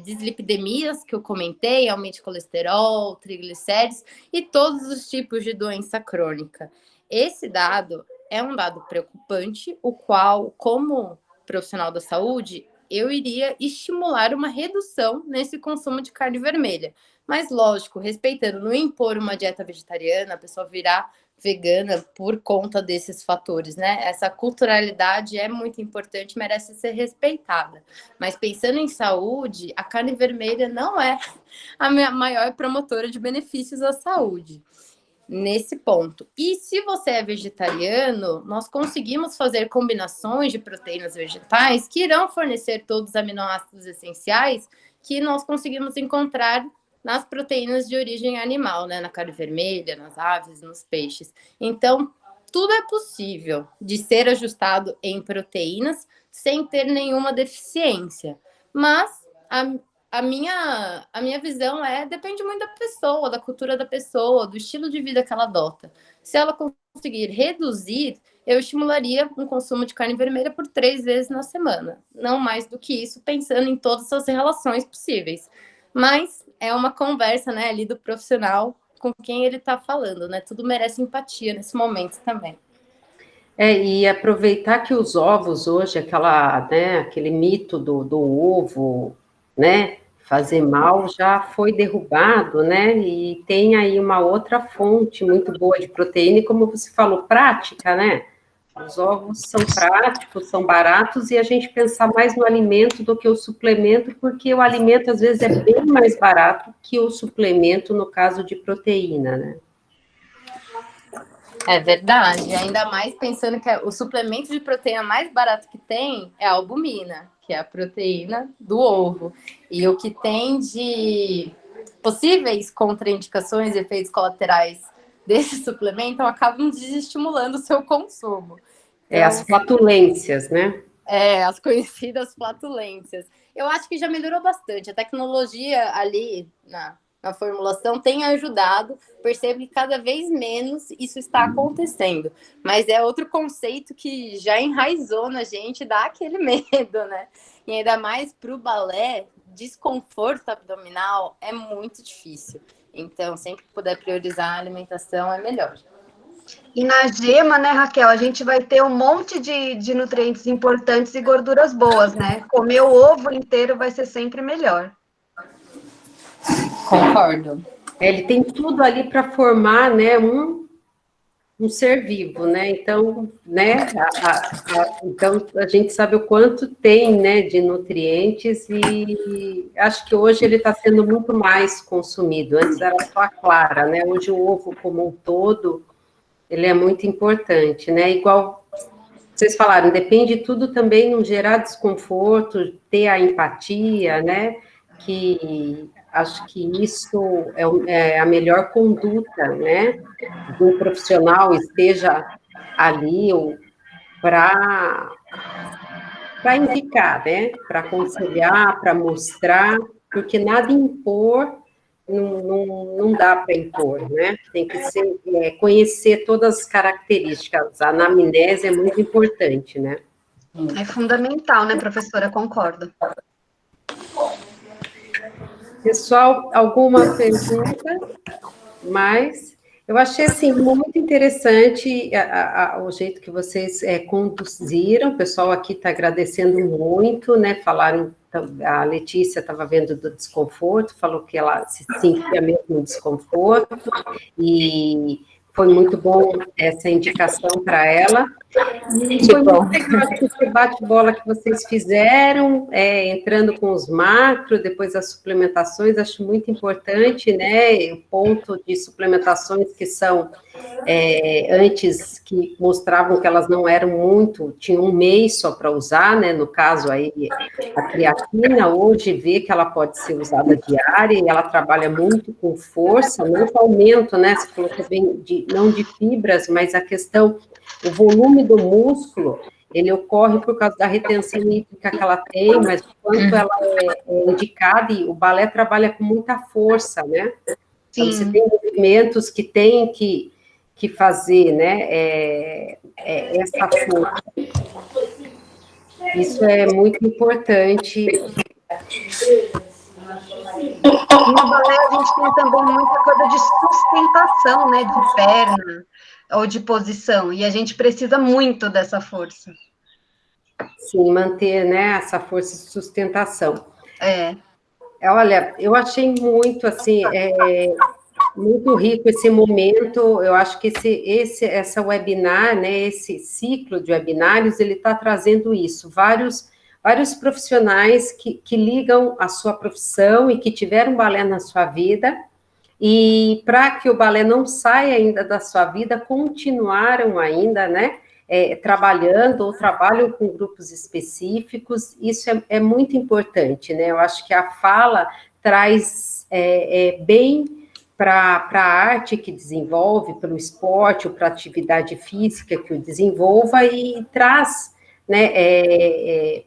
dislipidemias que eu comentei, aumento de colesterol, triglicérides e todos os tipos de doença crônica. Esse dado é um dado preocupante, o qual, como profissional da saúde, eu iria estimular uma redução nesse consumo de carne vermelha. Mas, lógico, respeitando, não impor uma dieta vegetariana, a pessoa virar vegana por conta desses fatores, né? Essa culturalidade é muito importante, merece ser respeitada. Mas pensando em saúde, a carne vermelha não é a maior promotora de benefícios à saúde. Nesse ponto. E se você é vegetariano, nós conseguimos fazer combinações de proteínas vegetais que irão fornecer todos os aminoácidos essenciais que nós conseguimos encontrar nas proteínas de origem animal, né? Na carne vermelha, nas aves, nos peixes. Então, tudo é possível de ser ajustado em proteínas sem ter nenhuma deficiência. Mas a minha visão depende muito da pessoa, da cultura da pessoa, do estilo de vida que ela adota. Se ela conseguir reduzir, eu estimularia um consumo de carne vermelha por 3 vezes na semana. Não mais do que isso, pensando em todas as relações possíveis. Mas é uma conversa, né, ali do profissional com quem ele está falando, né? Tudo merece empatia nesse momento também. E aproveitar que os ovos hoje, aquele mito do ovo, né, fazer mal, já foi derrubado, né, e tem aí uma outra fonte muito boa de proteína, e como você falou, prática, né, os ovos são práticos, são baratos, e a gente pensar mais no alimento do que o suplemento, porque o alimento, às vezes, é bem mais barato que o suplemento, no caso de proteína, né. É verdade, ainda mais pensando que o suplemento de proteína mais barato que tem é a albumina, que é a proteína do ovo. E o que tem de possíveis contraindicações e efeitos colaterais desse suplemento acabam desestimulando o seu consumo. Então, as flatulências, né? As conhecidas flatulências. Eu acho que já melhorou bastante. A tecnologia ali na formulação tem ajudado, percebo que cada vez menos isso está acontecendo. Mas é outro conceito que já enraizou na gente, dá aquele medo, né? E ainda mais para o balé, desconforto abdominal é muito difícil. Então, sempre que puder priorizar a alimentação, é melhor. E na gema, né, Raquel, a gente vai ter um monte de nutrientes importantes e gorduras boas, né? Comer o ovo inteiro vai ser sempre melhor. Concordo. Ele tem tudo ali para formar, né, um ser vivo, né? Então, né, então a gente sabe o quanto tem, né, de nutrientes, e acho que hoje ele está sendo muito mais consumido. Antes era só a clara, né? Hoje o ovo como um todo, ele é muito importante, né? Igual vocês falaram, depende tudo também não gerar desconforto, ter a empatia, né? Que acho que isso é a melhor conduta, né? De um profissional esteja ali, ou para indicar, né? Para aconselhar, para mostrar, porque nada impor não dá para impor, né? Tem que ser, conhecer todas as características. A anamnese é muito importante, né? É fundamental, né, professora? Concordo. Pessoal, alguma pergunta? Mas eu achei, assim, muito interessante o jeito que vocês conduziram. O pessoal aqui está agradecendo muito, né? Falaram, a Letícia estava vendo do desconforto, falou que ela se sentia mesmo no desconforto, e foi muito bom essa indicação para ela. E foi muito legal esse bate-bola que vocês fizeram, entrando com os macros, depois as suplementações, acho muito importante, né? O ponto de suplementações que são antes, que mostravam que elas não eram muito, tinham um mês só para usar, né? No caso aí, a creatina, hoje vê que ela pode ser usada diária, e ela trabalha muito com força, não com aumento, né? Você falou também, não de fibras, mas a questão, o volume do músculo, ele ocorre por causa da retenção hídrica que ela tem, mas quanto ela é indicada, e o balé trabalha com muita força, né? Então, você tem movimentos que tem que fazer, né, essa força. Isso é muito importante. No balé, a gente tem também muita coisa de sustentação, né, de perna ou de posição, e a gente precisa muito dessa força. Sim, manter, né, essa força de sustentação. Olha, eu achei muito, assim, muito rico esse momento. Eu acho que essa webinar, né, esse ciclo de webinários, ele está trazendo isso, vários profissionais que ligam a sua profissão e que tiveram balé na sua vida, e para que o balé não saia ainda da sua vida, continuaram ainda, né, trabalhando ou trabalham com grupos específicos. Isso é muito importante, né? Eu acho que a fala traz bem para a arte que desenvolve, pelo esporte ou para a atividade física que o desenvolva, e traz, né,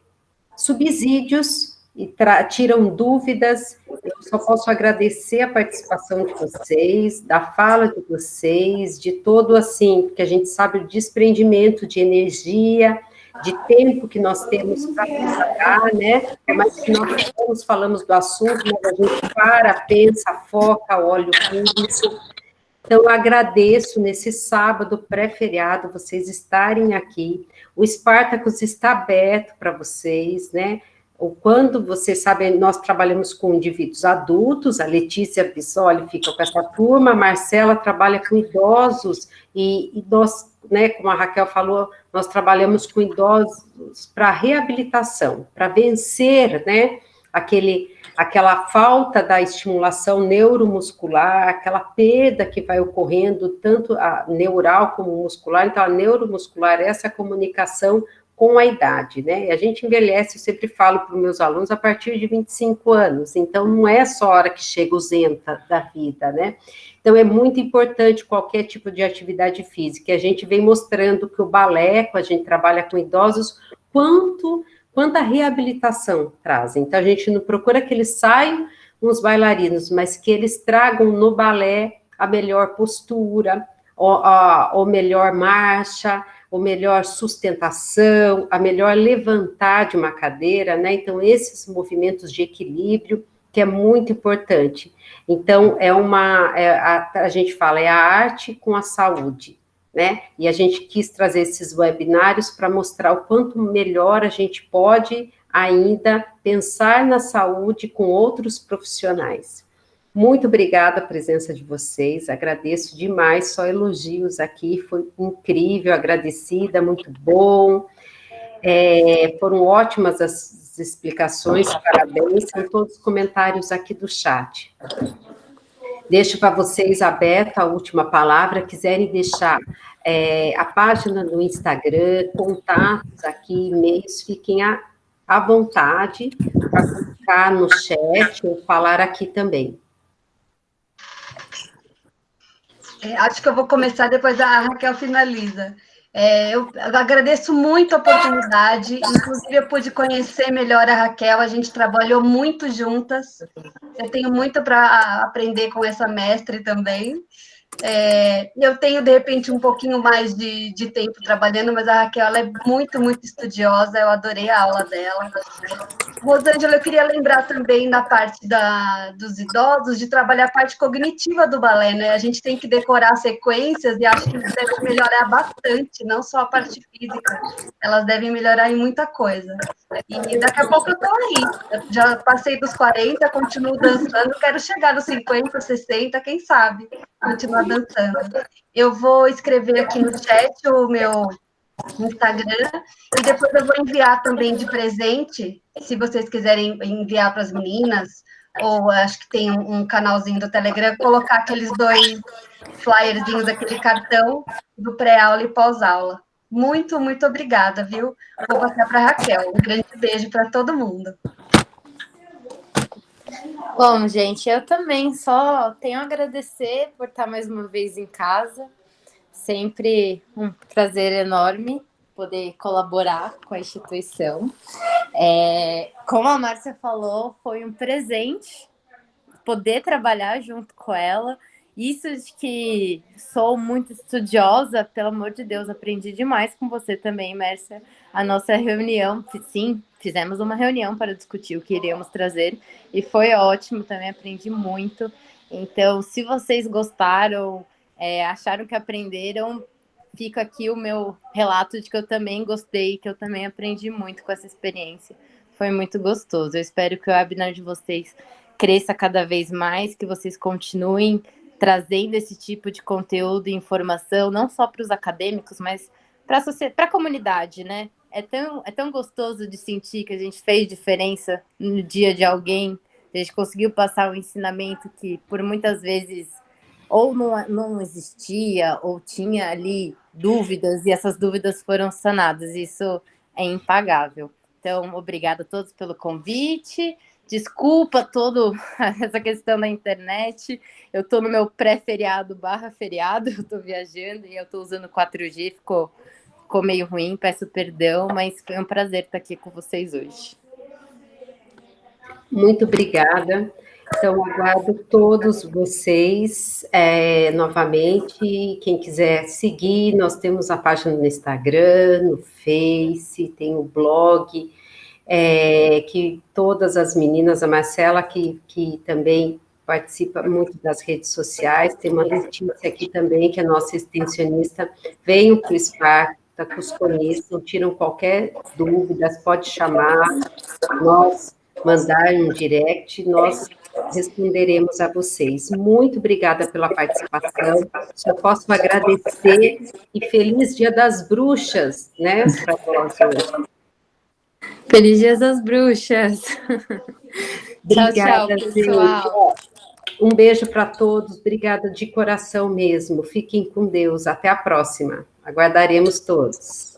subsídios e tiram dúvidas. Eu só posso agradecer a participação de vocês, da fala de vocês, de todo, assim, porque a gente sabe o desprendimento de energia, de tempo que nós temos para trabalhar, né? Mas que nós falamos do assunto, mas a gente pensa, foca, olha tudo isso. Então, eu agradeço nesse sábado pré-feriado vocês estarem aqui. O Spartacus está aberto para vocês, né? Quando vocês sabem, nós trabalhamos com indivíduos adultos, a Letícia Bissoli fica com essa turma, a Marcela trabalha com idosos, e nós, né, como a Raquel falou, nós trabalhamos com idosos para reabilitação, para vencer, né, aquela falta da estimulação neuromuscular, aquela perda que vai ocorrendo, tanto a neural como muscular. Então, a neuromuscular é essa comunicação com a idade, né? E a gente envelhece, eu sempre falo para os meus alunos, a partir de 25 anos, então não é só a hora que chega o zenta da vida, né? Então, é muito importante qualquer tipo de atividade física, e a gente vem mostrando que o balé, quando a gente trabalha com idosos, quanta reabilitação traz. Então, a gente não procura que eles saiam uns bailarinos, mas que eles tragam no balé a melhor postura, a melhor marcha, a melhor sustentação, a melhor levantar de uma cadeira, né? Então, esses movimentos de equilíbrio, que é muito importante. Então, a gente fala, é a arte com a saúde, né? E a gente quis trazer esses webinários para mostrar o quanto melhor a gente pode ainda pensar na saúde com outros profissionais. Muito obrigada a presença de vocês, agradeço demais, só elogios aqui, foi incrível, agradecida, muito bom, foram ótimas as explicações, parabéns, são todos os comentários aqui do chat. Deixo para vocês aberta a última palavra, quiserem deixar a página no Instagram, contatos aqui, e-mails, fiquem à vontade para colocar no chat ou falar aqui também. Acho que eu vou começar, depois a Raquel finaliza. Eu agradeço muito a oportunidade, inclusive eu pude conhecer melhor a Raquel, a gente trabalhou muito juntas, eu tenho muito para aprender com essa mestre também. Eu tenho, de repente, um pouquinho mais de tempo trabalhando, mas a Raquel ela é muito, muito estudiosa, eu adorei a aula dela. Rosângela, eu queria lembrar também na parte dos idosos de trabalhar a parte cognitiva do balé, né? A gente tem que decorar sequências e acho que deve melhorar bastante, não só a parte física, elas devem melhorar em muita coisa. E daqui a pouco eu estou aí, eu já passei dos 40, continuo dançando, quero chegar nos 50, 60, quem sabe, continuar dançando. Eu vou escrever aqui no chat o meu Instagram, e depois eu vou enviar também de presente, se vocês quiserem enviar para as meninas, ou acho que tem um canalzinho do Telegram, colocar aqueles 2 flyerzinhos, aquele cartão do pré-aula e pós-aula. Muito, muito obrigada, viu? Vou passar para a Raquel. Um grande beijo para todo mundo. Bom, gente, eu também só tenho a agradecer por estar mais uma vez em casa. Sempre um prazer enorme poder colaborar com a instituição. Como a Márcia falou, foi um presente poder trabalhar junto com ela. Isso de que sou muito estudiosa, pelo amor de Deus, aprendi demais com você também, Márcia. A nossa reunião, sim, fizemos uma reunião para discutir o que iríamos trazer e foi ótimo, também aprendi muito. Então, se vocês gostaram, acharam que aprenderam, fica aqui o meu relato de que eu também gostei, que eu também aprendi muito com essa experiência. Foi muito gostoso. Eu espero que o webinar de vocês cresça cada vez mais, que vocês continuem trazendo esse tipo de conteúdo e informação, não só para os acadêmicos, mas para a comunidade, né? É tão gostoso de sentir que a gente fez diferença no dia de alguém, a gente conseguiu passar um ensinamento que, por muitas vezes, ou não existia, ou tinha ali dúvidas, e essas dúvidas foram sanadas. Isso é impagável. Então, obrigada a todos pelo convite. Desculpa toda essa questão da internet. Eu estou no meu pré-feriado / feriado, eu estou viajando e eu estou usando 4G, ficou meio ruim, peço perdão, mas foi um prazer estar aqui com vocês hoje. Muito obrigada. Então, aguardo todos vocês novamente. Quem quiser seguir, nós temos a página no Instagram, no Face, tem o blog, que todas as meninas, a Marcela, que também participa muito das redes sociais, tem uma Letícia aqui também, que é nossa extensionista, venham para o Spartacus, conheçam, tiram qualquer dúvida, pode chamar, nós mandar um direct, nós responderemos a vocês. Muito obrigada pela participação, só posso agradecer e feliz Dia das Bruxas, né, para nós hoje. Feliz Dia das Bruxas! Obrigada, tchau, pessoal! Gente. Um beijo para todos, obrigada de coração mesmo, fiquem com Deus, até a próxima, aguardaremos todos.